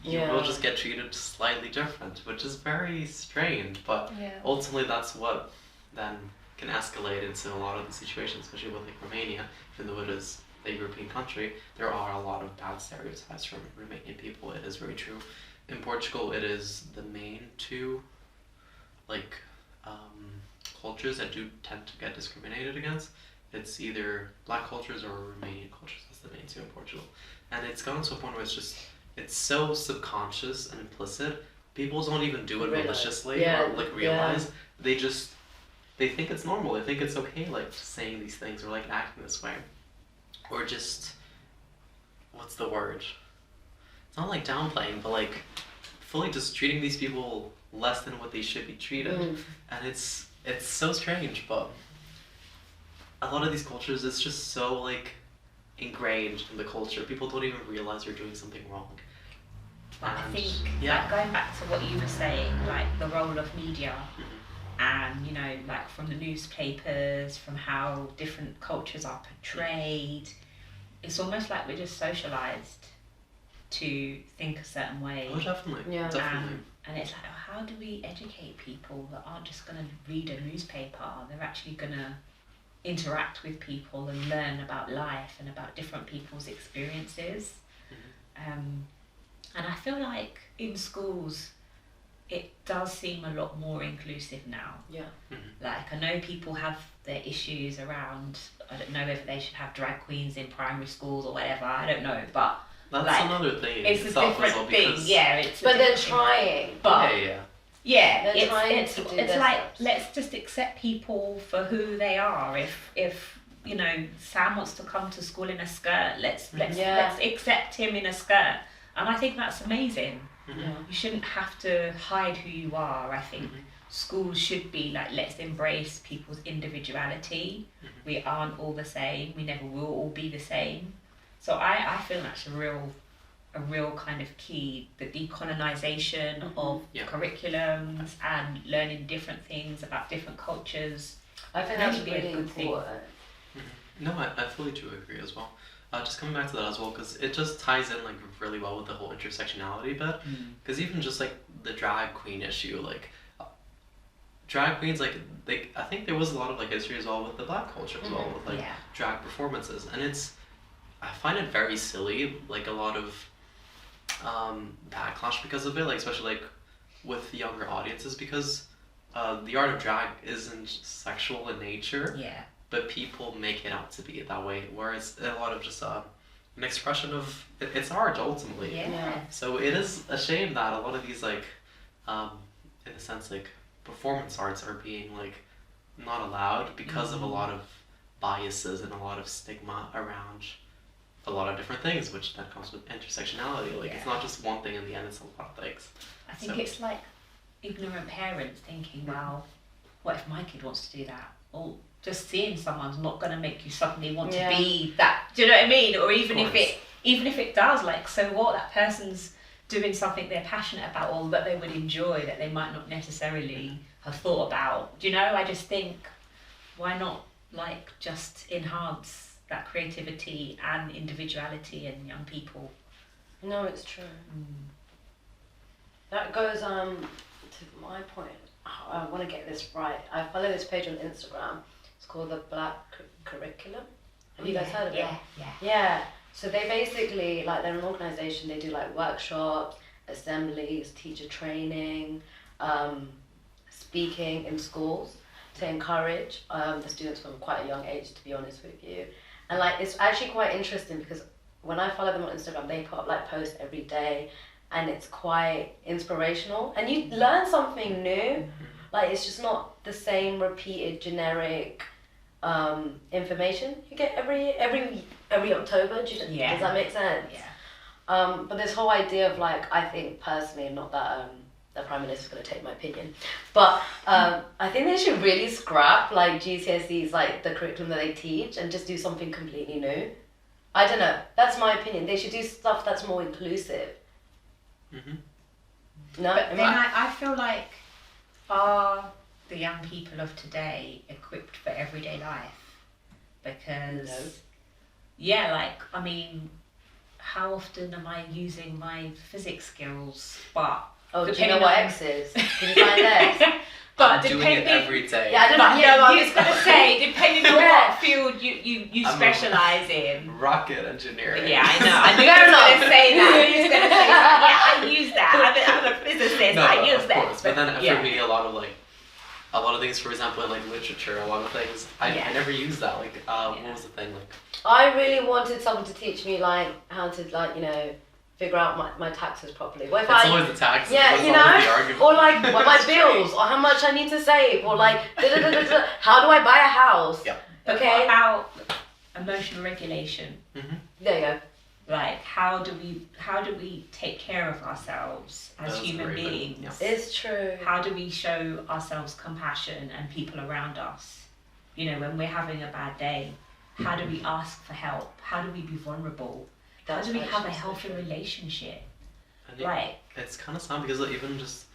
You will just get treated slightly different, which is very strange, but ultimately that's what then can escalate into a lot of the situations, especially with like Romania, even though it is a European country, there are a lot of bad stereotypes from Romanian people. It is very true. In Portugal, it is the main two like cultures that do tend to get discriminated against. It's either black cultures or Romanian cultures. That's the main two in Portugal, and it's gone to a point where it's so subconscious and implicit. People don't even do it maliciously or like realize. They think it's normal. They think it's okay, like saying these things or like acting this way, or just what's the word? It's not like downplaying, but like fully just treating these people less than what they should be treated, and it's so strange. But a lot of these cultures, it's just so like ingrained in the culture. People don't even realize they're doing something wrong. But I think, like, going back to what you were saying, like the role of media, and you know, like from the newspapers, from how different cultures are portrayed, it's almost like we're just socialized to think a certain way. Oh, definitely. Yeah, definitely. And it's like, how do we educate people that aren't just going to read a newspaper? They're actually going to interact with people and learn about life and about different people's experiences. And I feel like in schools, it does seem a lot more inclusive now. Yeah. Like, I know people have their issues around, I don't know whether they should have drag queens in primary schools or whatever, I don't know, but that's like, another thing. It's a different thing, yeah. But they're trying. But they're trying to do it's their like, steps. let's just accept people for who they are. If you know, Sam wants to come to school in a skirt, let's accept him in a skirt. And I think that's amazing. You shouldn't have to hide who you are. I think schools should be like, let's embrace people's individuality. We aren't all the same. We never will all be the same. So I feel that's a real kind of key, the decolonization of curriculums and learning different things about different cultures. I think that's really important. No, I fully do agree as well. Just coming back to that as well, because it just ties in like really well with the whole intersectionality bit. Because even just like the drag queen issue, like drag queens, like I think there was a lot of like history as well with the black culture as well, with like drag performances, and I find it very silly, like a lot of backlash because of it, like especially like with the younger audiences, because the art of drag isn't sexual in nature. But people make it out to be that way, whereas a lot of just an expression of it's art ultimately. So it is a shame that a lot of these like, in a sense, like performance arts are being like not allowed because of a lot of biases and a lot of stigma around a lot of different things, which then comes with intersectionality. Like it's not just one thing in the end; it's a lot of things. I think it's like ignorant parents thinking, well, what if my kid wants to do that? Well, just seeing someone's not going to make you suddenly want to be that. Do you know what I mean? Or even if it does, like, so what? That person's doing something they're passionate about or that they would enjoy that they might not necessarily have thought about. Do you know? I just think, why not like just enhance that creativity and individuality in young people? No, it's true. That goes to my point. I want to get this right. I follow this page on Instagram. It's called the Black Curriculum. Have you guys heard of it? Yeah. So they basically, like, they're an organisation. They do like workshops, assemblies, teacher training, speaking in schools to encourage the students from quite a young age, to be honest with you. And like it's actually quite interesting because when I follow them on Instagram, they put up like posts every day, and it's quite inspirational, and you learn something new. Like it's just not the same repeated generic information you get every October. Does that make sense? Yeah. But this whole idea of like, I think personally, not that the Prime Minister's going to take my opinion, but I think they should really scrap like GCSEs, like the curriculum that they teach, and just do something completely new. I don't know. That's my opinion. They should do stuff that's more inclusive. No, But then I feel like, are the young people of today equipped for everyday life? Because, I mean, how often am I using my physics skills? But do you know what X is? Can you find X? I'm doing it every day. Yeah, I was going to say, depending on what field you specialise in. Rocket engineering. Yeah, I know. I knew you were going to say that. You was going to say that. Yeah, I use that. I'm a physicist. No, I use of that. course. But then for me, a lot of things, for example, in like literature, a lot of things, I never use that. Like, what was the thing? Like, I really wanted someone to teach me like how to figure out my taxes properly. What if it's always the taxes. Yeah, That's always the argument. or like my bills, or how much I need to save, or like how do I buy a house? Yeah. But what about emotional regulation? There you go. Like, how do we take care of ourselves as human beings? Yeah. It's true. How do we show ourselves compassion and people around us? You know, when we're having a bad day, how do we ask for help? How do we be vulnerable? How do we have a healthy relationship? And it's kind of sad because even just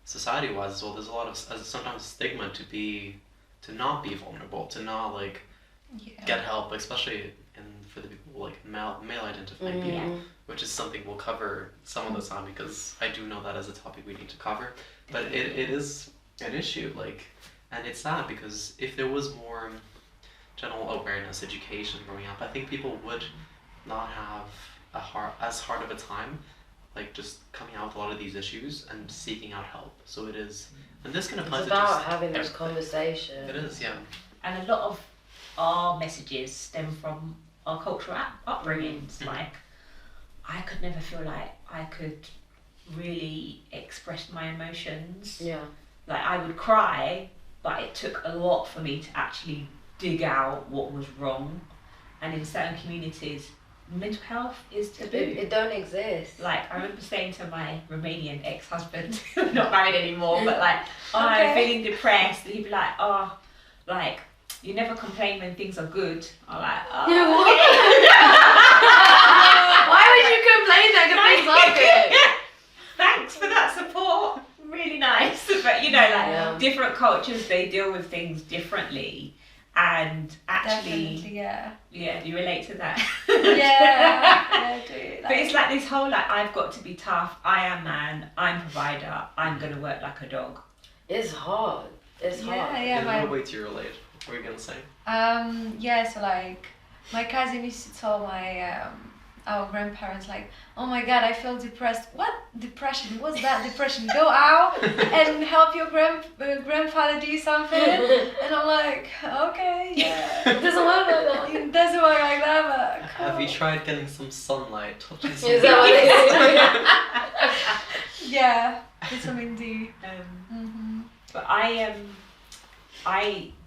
society-wise as well, there's a lot of sometimes stigma to not be vulnerable, to not get help, especially for the people like male identifying people, which is something we'll cover some of the time because I do know that as a topic we need to cover. But it is an issue, and it's sad because if there was more general awareness, education growing up, I think people would not have as hard of a time just coming out with a lot of these issues and seeking out help. So it is, and this can apply to just about having those conversations. It is, yeah. And a lot of our messages stem from our cultural upbringings. Like, I could never feel like I could really express my emotions. Yeah. Like, I would cry, but it took a lot for me to actually dig out what was wrong. And in certain communities, mental health is taboo. It don't exist. Like, I remember saying to my Romanian ex-husband, not married anymore, but I'm feeling depressed. And he'd be like, you never complain when things are good. I'm like, Why would you complain that things are good? Thanks for that support. Really nice. But different cultures, they deal with things differently. And actually, Definitely, do you relate to that? I do. But it's like this whole I've got to be tough. I am man. I'm provider. I'm gonna work like a dog. It's hard. It's hard. Yeah. Wait till you're late. What were you gonna say? So my cousin used to tell our grandparents oh my god, I feel depressed. What depression? What's that depression? Go out and help your grandfather do something. And I'm like, okay, yeah. It doesn't work like that. It doesn't work like that, but cool. Have you tried getting some sunlight? Is that what it is? Yeah, that's something to do. But I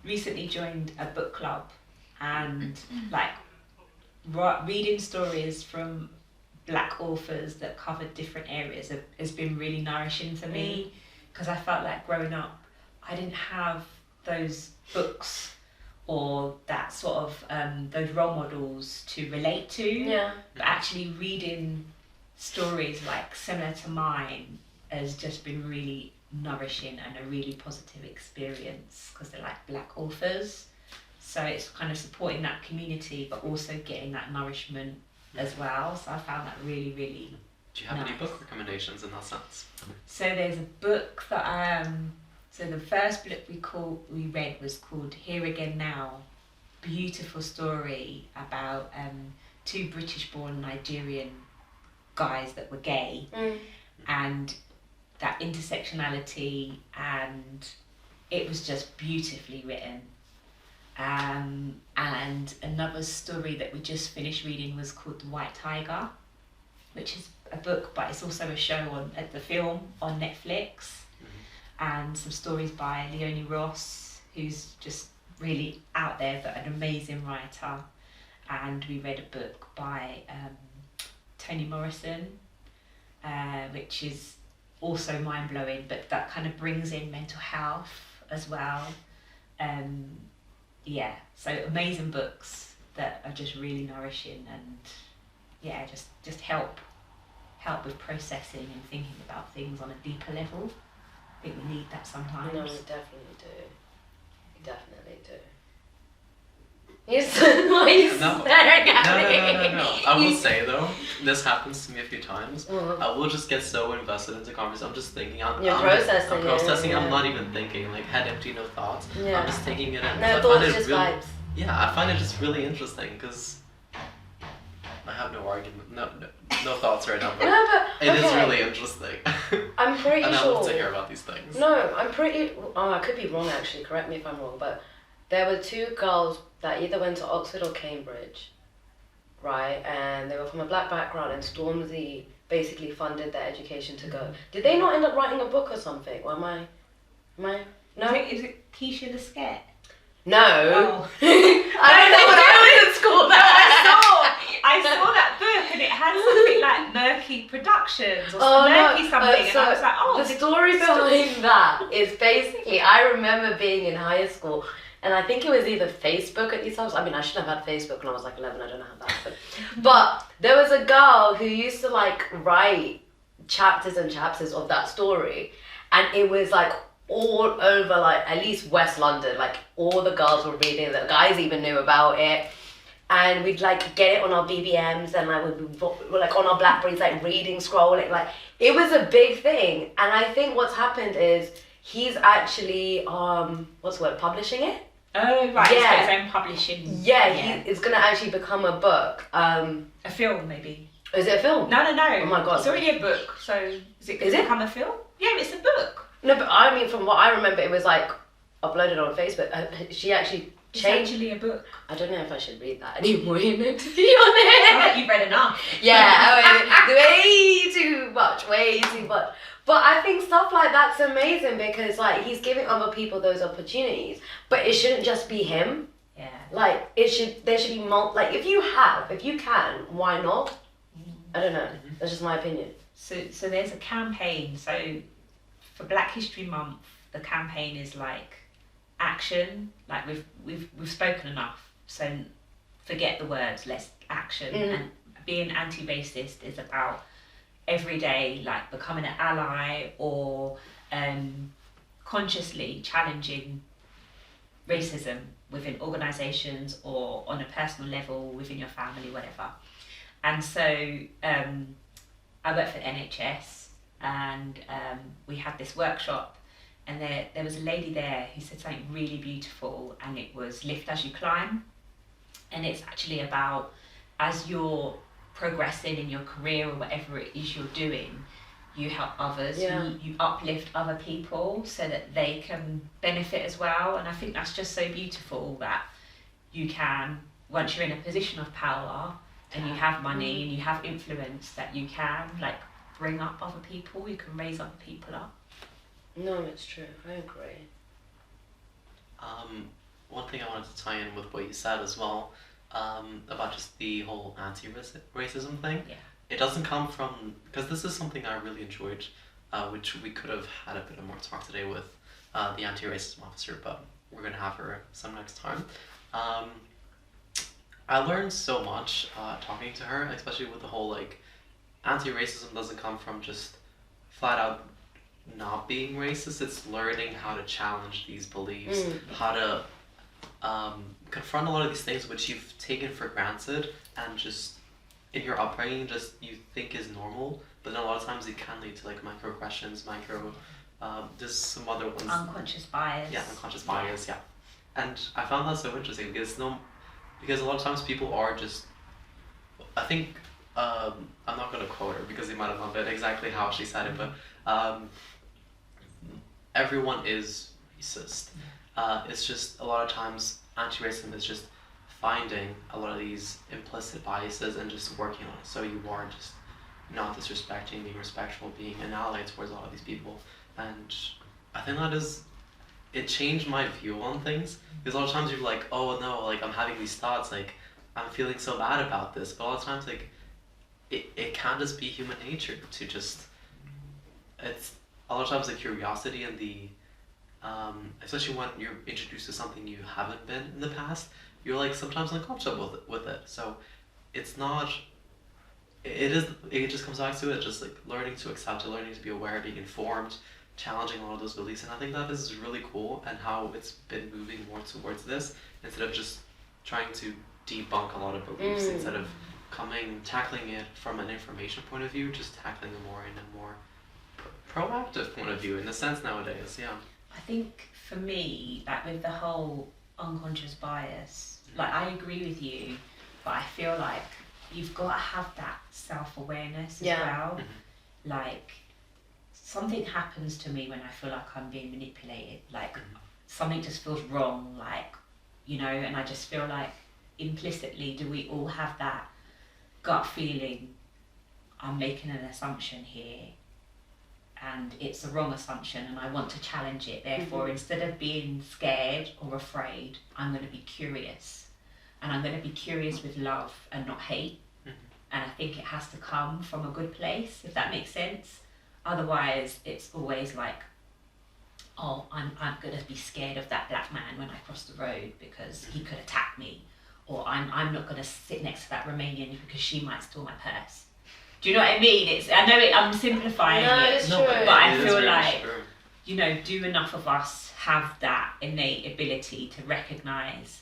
recently joined a book club, and reading stories from Black authors that covered different areas has been really nourishing for me, because I felt like growing up I didn't have those books or that sort of those role models to relate to. Yeah. But actually reading stories similar to mine has just been really nourishing and a really positive experience, because they're Black authors. So it's kind of supporting that community, but also getting that nourishment as well. So I found that really, really Do you have any nice. book recommendations in that sense? So there's a book that so the first book we read was called Here Again Now. Beautiful story about two British-born Nigerian guys that were gay, and that intersectionality, and it was just beautifully written. And another story that we just finished reading was called The White Tiger, which is a book, but it's also a show the film on Netflix, and some stories by Leonie Ross, who's just really out there, but an amazing writer. And we read a book by Toni Morrison, which is also mind-blowing, but that kind of brings in mental health as well. Yeah, so amazing books that are just really nourishing, and yeah, just help with processing and thinking about things on a deeper level. I think we need that sometimes. No, we definitely do. We definitely do. You're so nice. No. staring at me. No. I will say though, this happens to me a few times. Mhm. I will just get so invested into conversation. I'm just thinking. I'm processing. I'm not even thinking. Like head empty, no thoughts. Yeah. I'm just taking it in. No I thoughts, find it just really, vibes. yeah, I find it just really interesting because I have no argument, no thoughts right now. But No, but it is okay. really interesting. I'm pretty and I sure. love to hear about these things. No, I'm pretty. Oh, I could be wrong actually. Correct me if I'm wrong. But there were two girls that either went to Oxford or Cambridge, right? And they were from a black background, and Stormzy basically funded their education to go. Did they not end up writing a book or something? Or am I? No. Is it Keisha the Sket? No. Oh. I don't know what I was in school. I saw that book, and it had something like Murky Productions or Murky something, and I was like, oh. The story behind that is basically, I remember being in high school, and I think it was either Facebook at these times. I mean, I shouldn't have had Facebook when I was like 11. I don't know how that happened. But there was a girl who used to like write chapters and chapters of that story, and it was like all over, like at least West London. Like all the girls were reading it. The guys even knew about it. And we'd like get it on our BBMs, and like we're like on our Blackberries, like reading, scrolling, like it was a big thing. And I think what's happened is he's actually what's the word, publishing it. Oh right, Yeah. it's his own publishing. Yeah, it's gonna actually become a book. A film maybe. Is it a film? No. Oh my god. It's already a book, so is it going Is to it? become a film? Yeah, it's a book. No, but I mean, from what I remember, it was like uploaded on Facebook. She actually It's changed. actually a book. I don't know if I should read that anymore, you know, to be I honest. think you've read enough. Yeah, I mean, way too much. But I think stuff like that's amazing because like he's giving other people those opportunities, but it shouldn't just be him. Yeah. Like there should be like if you can, why not? I don't know. That's just my opinion. So there's a campaign. So for Black History Month, the campaign is like action. Like we've spoken enough. So forget the words. Let's action. And being anti-racist is about every day, like becoming an ally or consciously challenging racism within organisations or on a personal level within your family, whatever. And so I work for the NHS, and we had this workshop, and there was a lady there who said something really beautiful, and it was lift as you climb. And it's actually about as you're progressing in your career or whatever it is you're doing, you help others, you uplift other people so that they can benefit as well. And I think that's just so beautiful that you can, once you're in a position of power and you have money and you have influence, that you can like bring up other people, you can raise other people up. No, it's true. I agree. One thing I wanted to tie in with what you said as well, about just the whole anti-racism thing. Yeah. It doesn't come from, because this is something I really enjoyed, which we could have had a bit of more talk today with the anti-racism officer, but we're going to have her some next time. I learned so much talking to her, especially with the whole like anti-racism doesn't come from just flat out not being racist. It's learning how to challenge these beliefs, how to confront a lot of these things which you've taken for granted and just in your upbringing just you think is normal, but then a lot of times it can lead to like microaggressions, there's some other ones. Unconscious bias. Yeah, unconscious bias, yeah. And I found that so interesting because a lot of times people are just, I think I'm not gonna quote her because you might have not been exactly how she said it, but everyone is racist. It's just a lot of times anti-racism is just finding a lot of these implicit biases and just working on it. So you are just not disrespecting, being respectful, being an ally towards a lot of these people. And I think it changed my view on things. Because a lot of times you're like, oh no, like I'm having these thoughts, like I'm feeling so bad about this. But a lot of times like it can just be human nature to just, it's a lot of times the curiosity and the, especially when you're introduced to something you haven't been in the past, you're like sometimes uncomfortable with it. So it's not, it just comes back to it, just like learning to accept it, learning to be aware, being informed, challenging a lot of those beliefs. And I think that is really cool, and how it's been moving more towards this instead of just trying to debunk a lot of beliefs, instead of tackling it from an information point of view, just tackling it more in a more proactive point of view in the sense nowadays. Yeah. I think for me, like with the whole unconscious bias, like I agree with you, but I feel like you've got to have that self-awareness as well. Like something happens to me when I feel like I'm being manipulated, like something just feels wrong, like, you know, and I just feel like implicitly, do we all have that gut feeling, I'm making an assumption here and it's a wrong assumption and I want to challenge it, therefore instead of being scared or afraid, I'm going to be curious, and I'm going to be curious with love and not hate. And I think it has to come from a good place, if that makes sense. Otherwise it's always like, oh, I'm going to be scared of that black man when I cross the road because he could attack me, or I'm not going to sit next to that Romanian because she might steal my purse. Do you know what I mean? I know I'm simplifying it, but I feel like, you know, do enough of us have that innate ability to recognise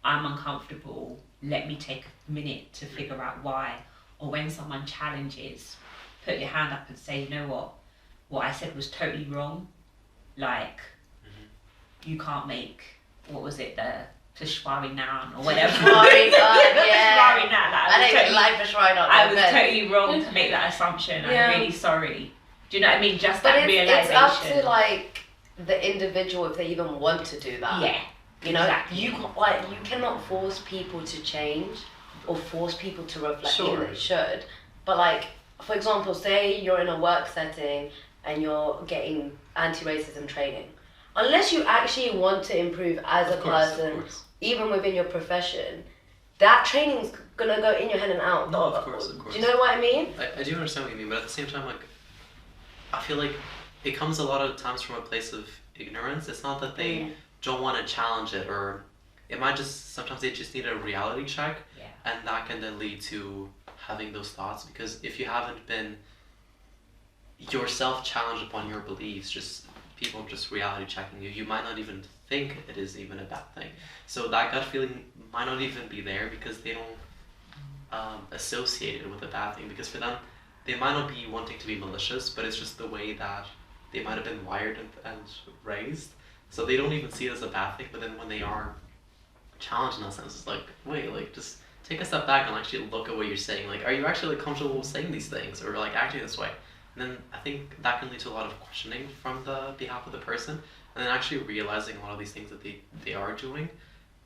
I'm uncomfortable, let me take a minute to figure out why, or when someone challenges, put your hand up and say, you know what I said was totally wrong, like, you can't make, what was it, the Peshwari Noun or whatever. Peshwari Noun, yeah. Peshwari Noun, like, I don't like Peshwari Noun. I was totally wrong to make that assumption. I'm really sorry. Do you know what I mean? Just but that realization. It's up to like the individual if they even want to do that. Yeah. You know, exactly. you cannot force people to change or force people to reflect. Sure. They should. But like, for example, say you're in a work setting and you're getting anti-racism training. Unless you actually want to improve as a person, even within your profession, that training's gonna go in your head and out. No, of course. Do you know what I mean? I do understand what you mean, but at the same time, like, I feel like it comes a lot of times from a place of ignorance. It's not that they don't want to challenge it, or it might just, sometimes they just need a reality check, and that can then lead to having those thoughts, because if you haven't been yourself challenged upon your beliefs, just people just reality checking you, you might not even think it is even a bad thing. So that gut feeling might not even be there because they don't associate it with a bad thing, because for them, they might not be wanting to be malicious, but it's just the way that they might have been wired and raised. So they don't even see it as a bad thing, but then when they are challenged in that sense, it's like, wait, like, just take a step back and actually look at what you're saying. Like, are you actually like, comfortable with saying these things, or like acting this way? And then I think that can lead to a lot of questioning from the behalf of the person, and then actually realizing a lot of these things that they are doing.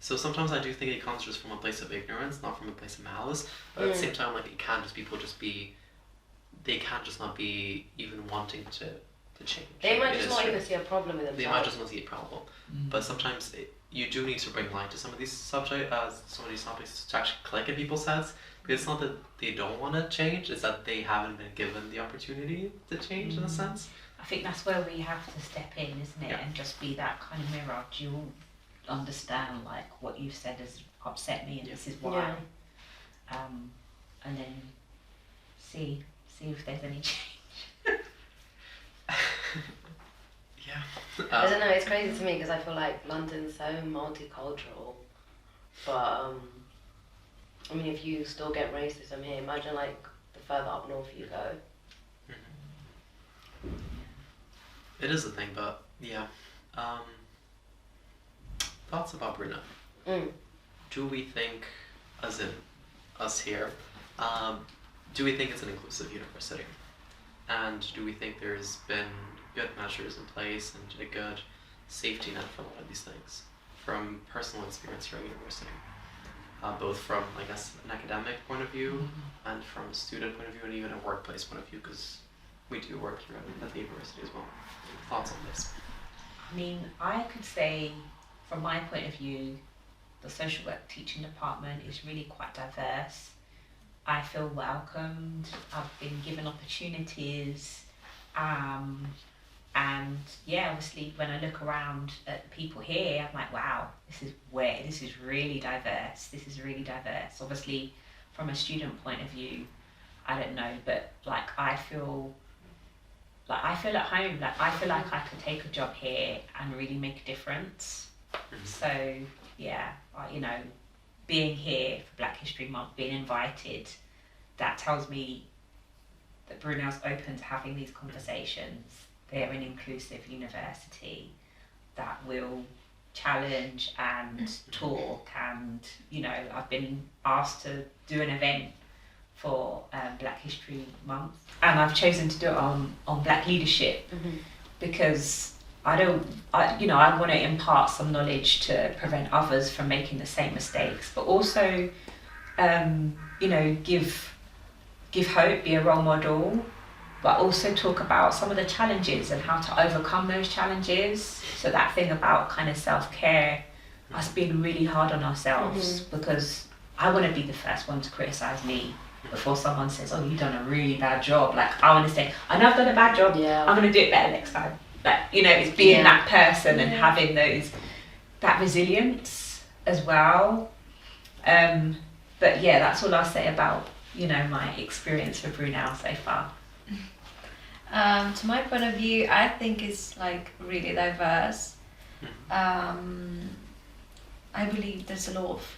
So sometimes I do think it comes just from a place of ignorance, not from a place of malice. But at the same time, like, it can't just they can't just not be even wanting to change. They might just not even see a problem with themselves. They might just not see a problem. But sometimes you do need to bring light to some of these topics to actually click in people's heads. Because it's not that they don't want to change, it's that they haven't been given the opportunity to change in a sense. I think that's where we have to step in, isn't it? And just be that kind of mirror. Do you understand, like, what you've said has upset me, and this is why? And then see if there's any change. I don't know, it's crazy to me because I feel like London's so multicultural, but I mean, if you still get racism here, imagine like the further up north you go. It is a thing, but yeah. Thoughts about Brunei? Do we think, as in us here, do we think it's an inclusive university? And do we think there's been good measures in place and a good safety net for a lot of these things from personal experience here at university? Both from, I guess, an academic point of view and from a student point of view and even a workplace point of view, because we do work here at the university as well. Thoughts on this? I mean, I could say, from my point of view, the social work teaching department is really quite diverse. I feel welcomed, I've been given opportunities, and yeah, obviously when I look around at the people here, I'm like, wow, this is really diverse. This is really diverse. Obviously, from a student point of view, I don't know, but like I feel at home. Like I feel like I could take a job here and really make a difference. So yeah, being here for Black History Month, being invited, that tells me that Brunel's open to having these conversations. They're an inclusive university that will challenge and talk, and I've been asked to do an event for Black History Month, and I've chosen to do it on Black leadership because I want to impart some knowledge to prevent others from making the same mistakes, but also give hope, be a role model, but also talk about some of the challenges and how to overcome those challenges. So that thing about kind of self-care, us being really hard on ourselves, because I want to be the first one to criticize me before someone says, oh, you've done a really bad job. Like, I want to say, I know I've done a bad job, I'm going to do it better next time. Like, it's being that person and having that resilience as well. But yeah, that's all I'll say about, my experience with Brunel so far. To my point of view, I think it's like really diverse. I believe there's a lot of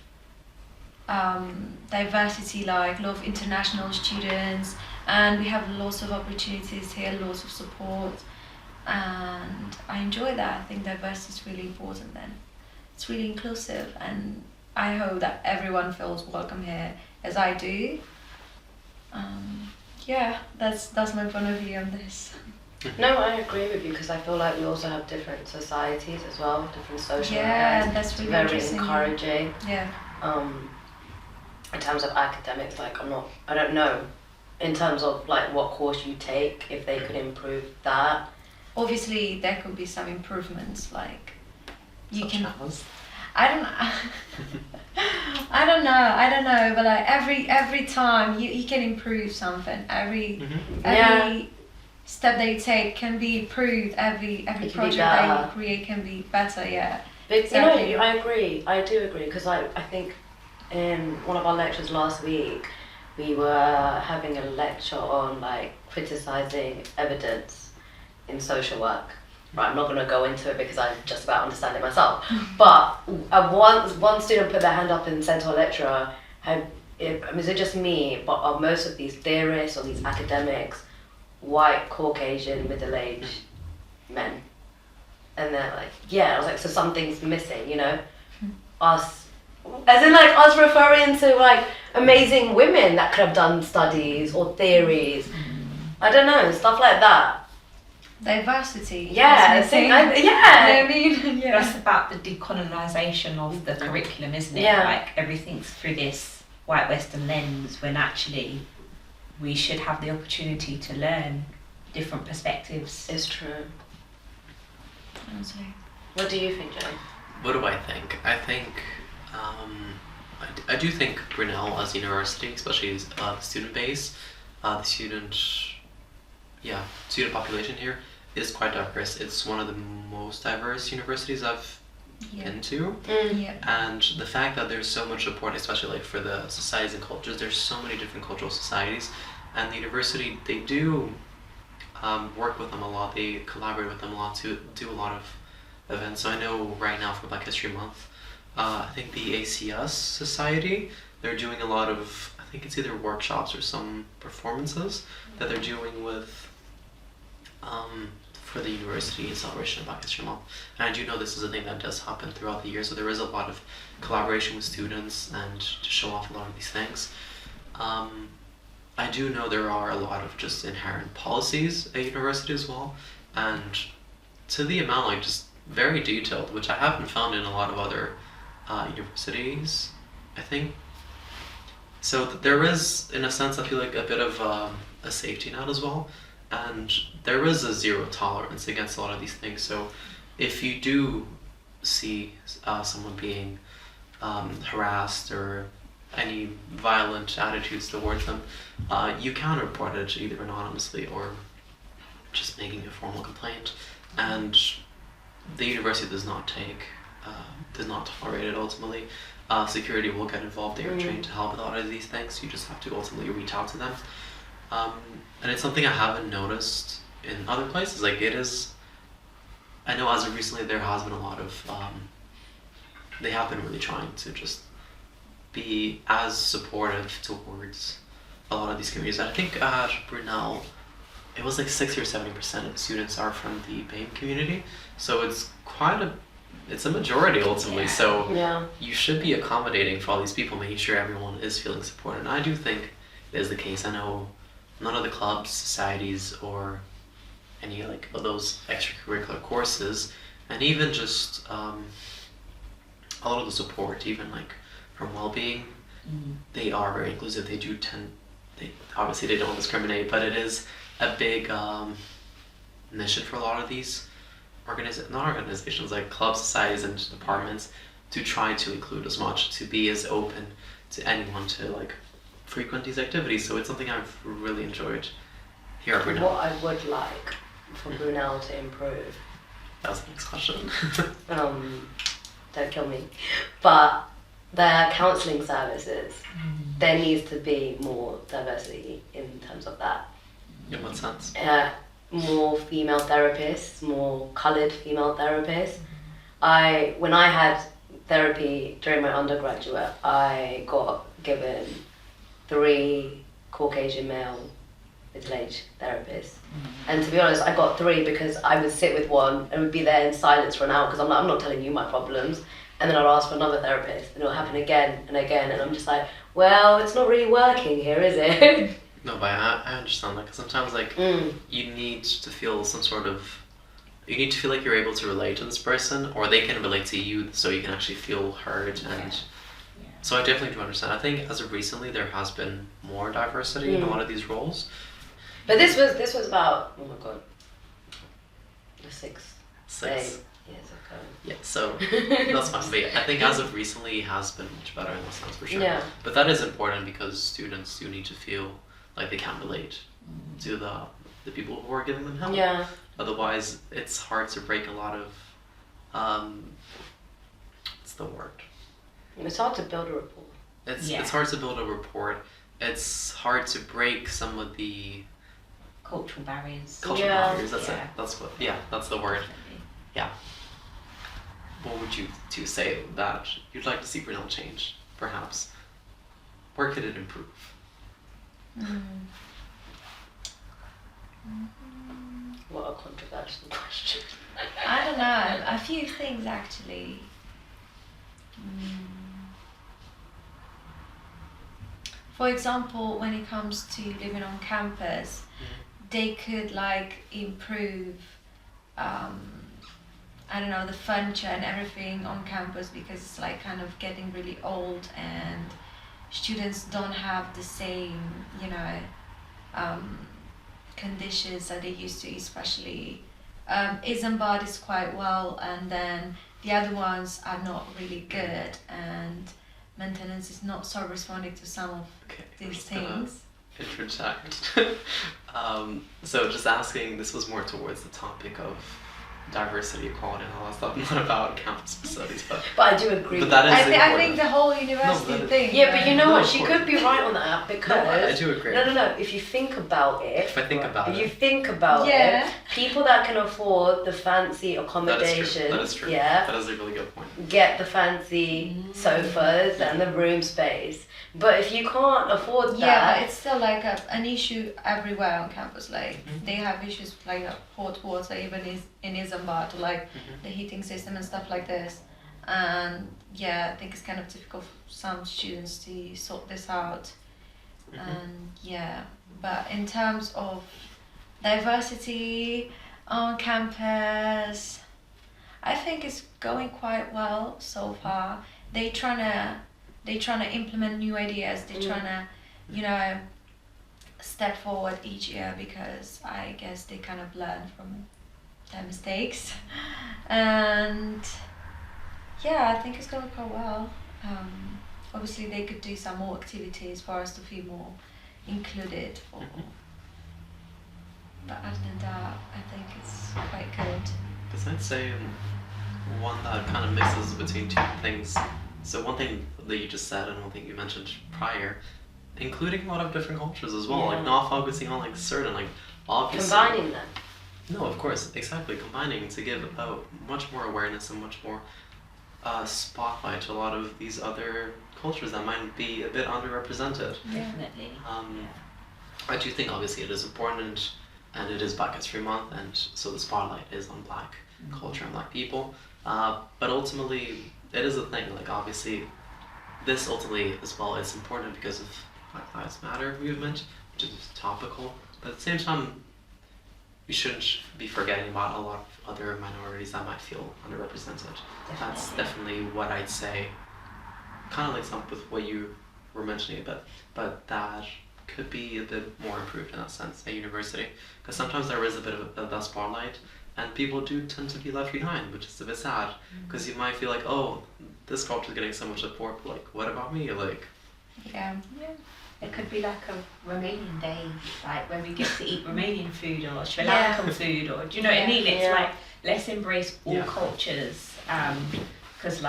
diversity, like a lot of international students, and we have lots of opportunities here, lots of support, and I enjoy that. I think diversity is really important then. It's really inclusive, and I hope that everyone feels welcome here as I do. Yeah, that's my point of view on this. No, I agree with you, because I feel like we also have different societies as well, different social Yeah, that's really very interesting. encouraging. Yeah. In terms of academics, like I don't know, in terms of like what course you take, if they could improve that. Obviously, there could be some improvements, like you Such can. as? I don't know, but like every time you can improve something. Every step that you take can be improved. Every project that you create can be better. Yeah. But exactly. I agree. I do agree, because I think in one of our lectures last week, we were having a lecture on like criticizing evidence in social work. Right, I'm not going to go into it because I just about understand it myself. But one student put their hand up and said to a lecturer, is it just me, but are most of these theorists or these academics white, Caucasian, middle-aged men? And they're like, yeah. I was like, so something's missing, Us, as in like us referring to like amazing women that could have done studies or theories. I don't know, stuff like that. Diversity. Yeah, I think. yeah. I mean, yeah. That's about the decolonisation of the curriculum, isn't it? Yeah. Like everything's through this white Western lens, when actually we should have the opportunity to learn different perspectives. It's true. Honestly. What do you think, Joe? What do I think? I think, I do think Brunel as a university, especially the student base, the student population here is quite diverse. It's one of the most diverse universities I've been to. Yeah. And the fact that there's so much support, especially like for the societies and cultures, there's so many different cultural societies, and the university, they do work with them a lot, they collaborate with them a lot to do a lot of events. So I know right now for Black History Month, I think the ACS Society, they're doing a lot of, I think it's either workshops or some performances that they're doing with for the university in celebration of Black History Month. And I do know this is a thing that does happen throughout the year, so there is a lot of collaboration with students and to show off a lot of these things. I I do know there are a lot of just inherent policies at university as well, and to the amount like just very detailed, which I haven't found in a lot of other universities, I think. So there is, in a sense, I feel like a bit of a safety net as well, and there is a zero tolerance against a lot of these things. So if you do see someone being harassed or any violent attitudes towards them, you can report it either anonymously or just making a formal complaint, and the university does not tolerate it ultimately. Security will get involved. They are trained to help with a lot of these things. You just have to ultimately reach out to them. And it's something I haven't noticed in other places. Like it is, I know as of recently there has been a lot of, they have been really trying to just be as supportive towards a lot of these communities. I think at Brunel, it was like 60 or 70% of the students are from the BAME community. So it's it's a majority ultimately. So you should be accommodating for all these people, making sure everyone is feeling supported. And I do think it is the case. I know none of the clubs, societies, or any like of those extracurricular courses, and even just a lot of the support, even like from well-being, they are very inclusive. They do obviously they don't discriminate, but it is a big mission for a lot of these not organizations, like clubs, societies, and departments, to try to include as much, to be as open to anyone to like frequent these activities. So it's something I've really enjoyed here at Brunel. What I would like for Brunel to improve. That was the next question. Don't kill me. But their counselling services, there needs to be more diversity in terms of that. In what sense? More female therapists, more coloured female therapists. When I had therapy during my undergraduate, I got given 3 Caucasian male middle-aged therapists. And to be honest, I got 3 because I would sit with one and would be there in silence for an hour because I'm not telling you my problems. And then I'd ask for another therapist and it'll happen again and again. And I'm just like, well, it's not really working here, is it? No, but I understand that, because sometimes like you need to feel you need to feel like you're able to relate to this person, or they can relate to you, so you can actually feel heard. And so I definitely do understand. I think as of recently there has been more diversity in a lot of these roles. But this was about, oh my god, the 6 years ago. Yeah, so that's fine. But I think as of recently it has been much better in that sense, for sure. Yeah. But that is important because students do need to feel like they can relate to the people who are giving them help. Yeah. Otherwise, it's hard to break a lot of what's the word? It's hard to build a rapport. It's hard to build a rapport. It's hard to break some of the cultural barriers. Barriers. That's it. That's the word. Yeah. What would you two say that you'd like to see Brunel change, perhaps? Where could it improve? What a controversial question. I don't know. A few things actually. For example, when it comes to living on campus, they could like improve, I don't know, the furniture and everything on campus, because it's like kind of getting really old and students don't have the same, conditions that they used to, especially Isambard is quite well, and then the other ones are not really good, and maintenance is not so responding to some of these things. Interject. So just asking, this was more towards the topic of diversity, equality, and all that stuff, not about campus facilities, but I do agree. But that is I think the whole university thing. Yeah, but you know what? of She course. could be right on that, because I do agree. No. If you think about it, If I think about if it. you think about Yeah. it, people that can afford the fancy accommodations, That is true. yeah, That is a really good point. get the fancy sofas and the room space. But if you can't afford that, Yeah, but it's still like an issue everywhere on campus. Like they have issues with like hot water, even in Isambard, like the heating system and stuff like this. And yeah, I think it's kind of difficult for some students to sort this out. And yeah, but in terms of diversity on campus, I think it's going quite well so far. They tryna implement new ideas. They tryna, you know, step forward each year, because I guess they kind of learn from their mistakes. And yeah, I think it's going quite well. Obviously they could do some more activities for us to feel more included. But other than that, I think it's quite good. Because I'd say one that kind of mixes between two things. So one thing that you just said and one thing you mentioned prior, including a lot of different cultures as well, like not focusing on like certain, like obviously Combining them. No, of course, exactly, combining to give much more awareness and much more spotlight to a lot of these other cultures that might be a bit underrepresented. Definitely. I do think obviously it is important, and it is Black History Month, and so the spotlight is on Black culture and Black people. But ultimately, it is a thing. Like obviously, this ultimately as well is important because of Black Lives Matter movement, which is topical. But at the same time, we shouldn't be forgetting about a lot of other minorities that might feel underrepresented. That's definitely what I'd say. Kind of links up with what you were mentioning a bit, but that could be a bit more improved in that sense at university, because sometimes there is a bit of that spotlight and people do tend to be left behind, which is a bit sad, because you might feel like, oh, this culture is getting so much support, but like, what about me? Like, Yeah. It could be like a Romanian day, like where we get to eat Romanian food or Sri Lankan food, or do you know what I mean? It's like, let's embrace all cultures, because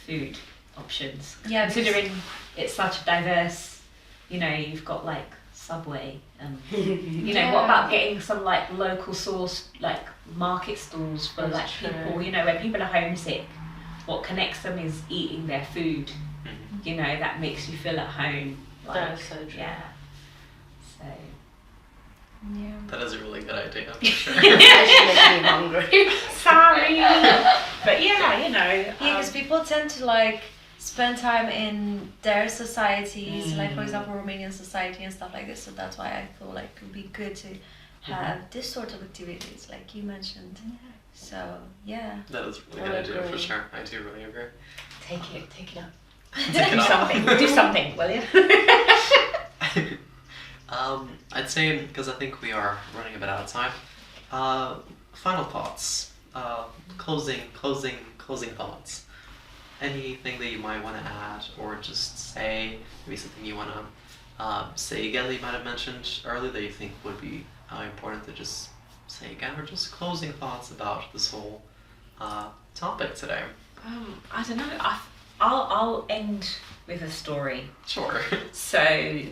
food options. Yeah, considering it's such a diverse, you know, you've got like Subway and you know, what about getting some like local source like market stalls for like people, you know, where people are homesick, what connects them is eating their food, you know, that makes you feel at home. Like, That's so true. Yeah. So Yeah. that is a really good idea, for sure. Actually makes me hungry. sorry. But yeah, you know. Because people tend to like spend time in their societies, like for example Romanian society and stuff like this. So that's why I feel like it would be good to have this sort of activities, like you mentioned. So yeah. That is a really good idea, for sure. I do really agree. Take it up. Take Do something, will you? I'd say, because I think we are running a bit out of time, final thoughts, closing thoughts. Anything that you might want to add or just say, maybe something you want to say again that you might have mentioned earlier that you think would be important to just say again, or just closing thoughts about this whole topic today. I don't know. I'll end with a story. Sure. So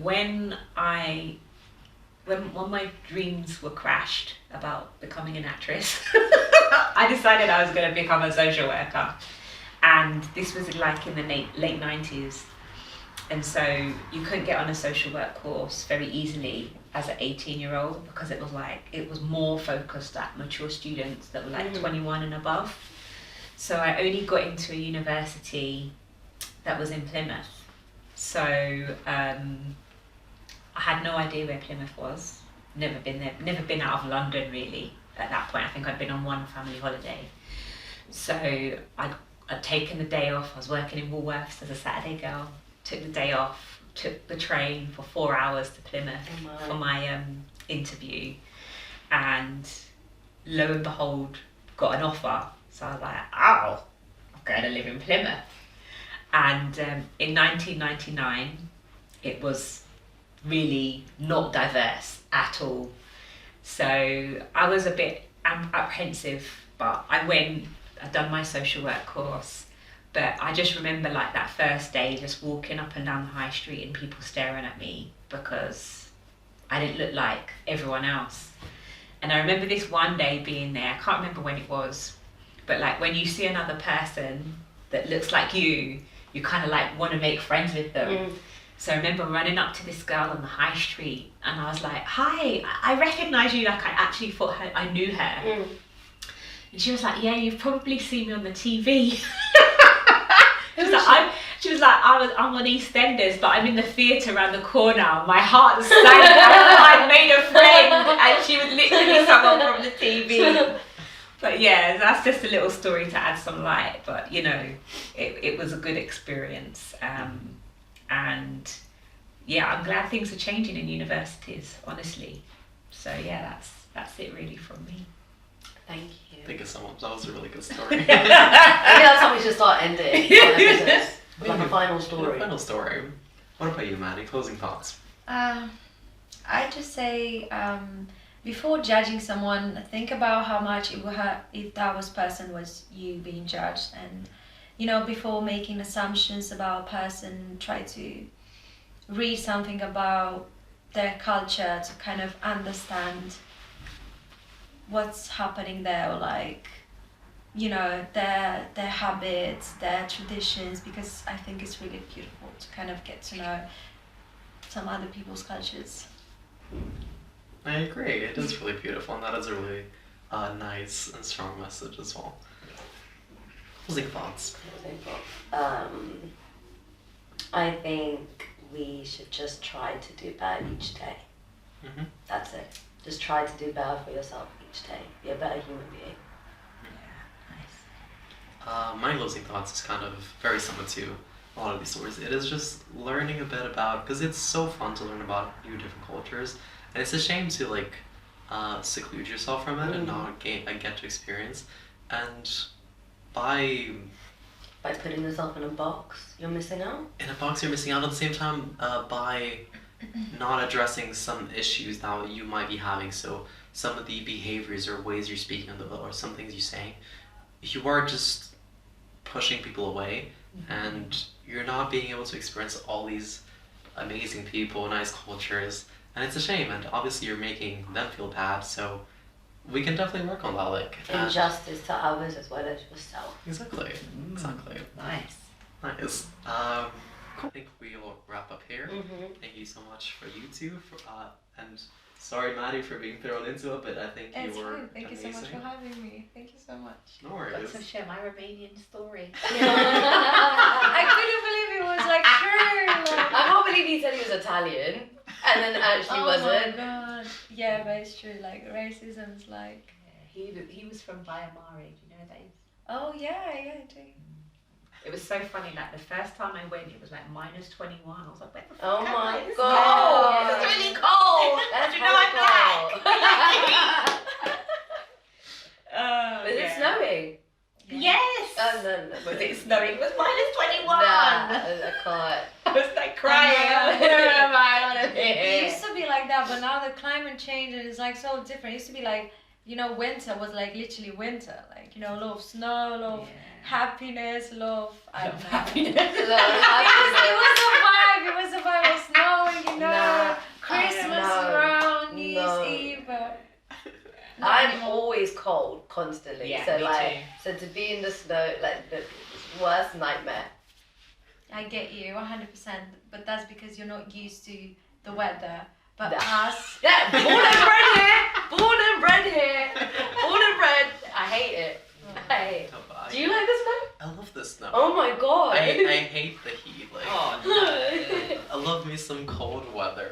when my dreams were crashed about becoming an actress, I decided I was going to become a social worker. And this was like in the late 90s. And so you couldn't get on a social work course very easily as an 18-year-old, because it was more focused at mature students that were like 21 and above. So I only got into a university that was in Plymouth. So I had no idea where Plymouth was. Never been there, never been out of London really at that point. I think I'd been on one family holiday. So I'd taken the day off. I was working in Woolworths as a Saturday girl. Took the day off, took the train for 4 hours to Plymouth for my interview. And lo and behold, got an offer. So I was like, oh, I'm going to live in Plymouth. And in 1999, it was really not diverse at all. So I was a bit apprehensive, but I went, I'd done my social work course, but I just remember like that first day just walking up and down the high street and people staring at me because I didn't look like everyone else. And I remember this one day being there, I can't remember when it was, but like when you see another person that looks like you kind of like want to make friends with them. So I remember running up to this girl on the high street and I was like, hi, I recognise you, like I actually thought I knew her. And she was like, yeah, you've probably seen me on the TV. She was like, I'm on EastEnders, but I'm in the theatre around the corner. My heart sank. I made a friend, and she was literally someone from the TV. But yeah, that's just a little story to add some light. But you know, it was a good experience, and yeah, I'm glad things are changing in universities, honestly. So yeah, that's it really from me. Thank you. Thank you so much. That was a really good story. Maybe that's how we should start ending. Like a final story. Final story. What about you, Maddie? Closing thoughts. I'd just say, before judging someone, think about how much it would hurt if person was you being judged, and you know, before making assumptions about a person, try to read something about their culture to kind of understand what's happening there, or like, you know, their habits, their traditions, because I think it's really beautiful to kind of get to know some other people's cultures. I agree. It is really beautiful, and that is a really nice and strong message as well. Closing thoughts. I think we should just try to do better each day. Mm-hmm. That's it. Just try to do better for yourself each day. Be a better human being. My closing thoughts is kind of very similar to a lot of these stories. It is just learning a bit about, because it's so fun to learn about new different cultures, and it's a shame to like seclude yourself from it and not get to experience. And by putting yourself in a box, you're missing out. In a box, you're missing out. At the same time, by not addressing some issues that you might be having, so some of the behaviors or ways you're speaking or some things you're saying, you are just pushing people away, and you're not being able to experience all these amazing people, nice cultures, and it's a shame. And obviously, you're making them feel bad. So we can definitely work on that, like injustice to others as well as yourself. Exactly. Exactly. Nice. Nice. I think we'll wrap up here. Thank you so much for you two, and sorry, Maddie, for being thrown into it, but I think you were amazing. Thank you so much for having me. Thank you so much. No worries. Got to share my Romanian story. I couldn't believe it was like true. I can't believe he said he was Italian and then actually wasn't. Oh my god. Yeah, but it's true. Like racism is like. Yeah, he was from Bayamare. Do you know where that is? Oh yeah, I do. It was so funny, like the first time I went, it was like -21. I was like, where the fuck Oh am my I? It's god. cold. It's really cold. That's Do you know I'm black? Is it snowing? Yes. Oh, no. Was it snowing? It was -21. Nah, I can't. I was like crying. Where am I? It used to be like that, but now the climate change is like so different. It used to be like, you know, winter was like literally winter. Like, you know, a lot of snow, a lot of happiness, a lot of happiness. It was a vibe. It was a vibe. It was snowing, you know, Christmas around, New Year's Eve. I'm always cold constantly. Yeah, so me like, too. so to be in the snow, like the worst nightmare. I get you 100%, but that's because you're not used to the weather. But Nah. us, Yeah, born and bred here. Born and bred here. Born and bred. I hate it. I hate it. Do you like the snow? I love the snow. Oh my god. I hate the heat. Like, Oh no. I love me some cold weather.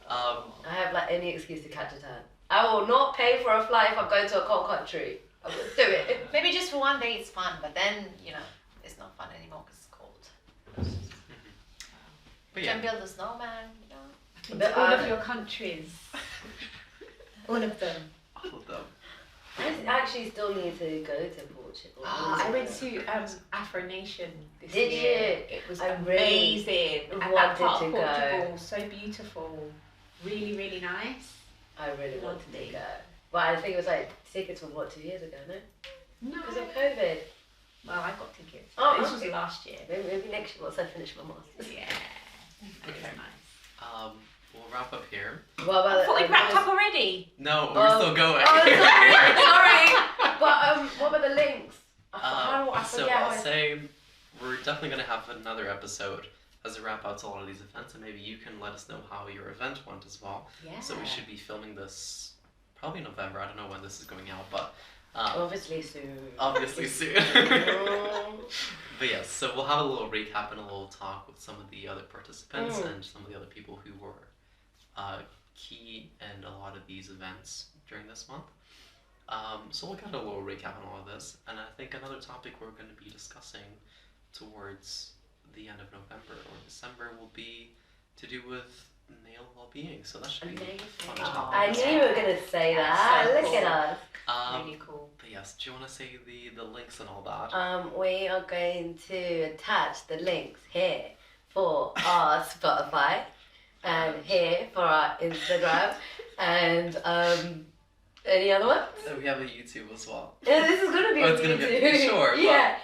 I have like any excuse to catch a tan. I will not pay for a flight if I'm going to a cold country. I will do it. maybe just for one day it's fun, but then, you know, it's not fun anymore because it's cold. But You yeah. can build a snowman, you know. But, All of your countries. All of them. All of them. I actually still need to go to Portugal. I went to Afro Nation this Did year. you? It was I really amazing. And that wanted part to of go. Portugal, so beautiful. Really, really nice. I really wanted to go. But I think it was like tickets were 2 years ago, no? No. Because of COVID. Well, I got tickets. Oh, this was okay. last year. Maybe next year once I finish my masters. Yeah. Okay. It's nice. We'll wrap up here. What about I thought we wrapped up already. No, we're still going. Oh, sorry. But what about the links? I So forget. I'll say we're definitely going to have another episode as a wrap out to a lot of these events, and maybe you can let us know how your event went as well. Yeah. So we should be filming this probably in November. I don't know when this is going out, but Obviously soon. Obviously soon. But yes, so we'll have a little recap and a little talk with some of the other participants and some of the other people who were key in a lot of these events during this month. So we'll get a little recap on all of this, and I think another topic we're going to be discussing towards the end of November or December will be to do with male well-being. So that should be fun to talk I about. knew you were going to say that. So Look cool. at us. Really cool. But yes, do you want to say the links and all that? We are going to attach the links here for our Spotify and here for our Instagram and any other ones? We have a YouTube as well. Yeah, this is gonna be on it's going to be YouTube. sure. Yeah.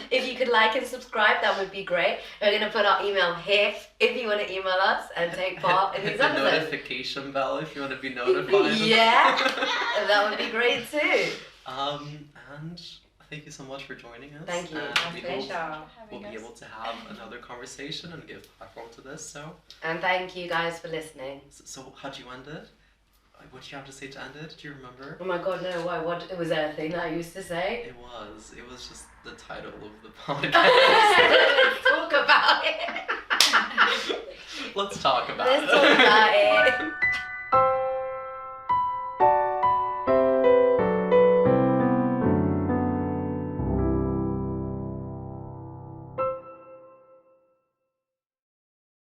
If you could like and subscribe, that would be great. We're gonna put our email here if you want to email us and take part in Hit these the episodes. notification bell if you want to be notified. Yeah, that would be great too. And thank you so much for joining us. Thank you. And My we pleasure. hope we'll having be us. able to have another conversation and give platform to this. So And thank you guys for listening. how'd you end it? What did you have to say to end it? Do you remember? Oh my god, no, why? What was there a thing that I used to say? It was just the title of the podcast. Let's talk about it. Let's talk about Let's it. talk about it.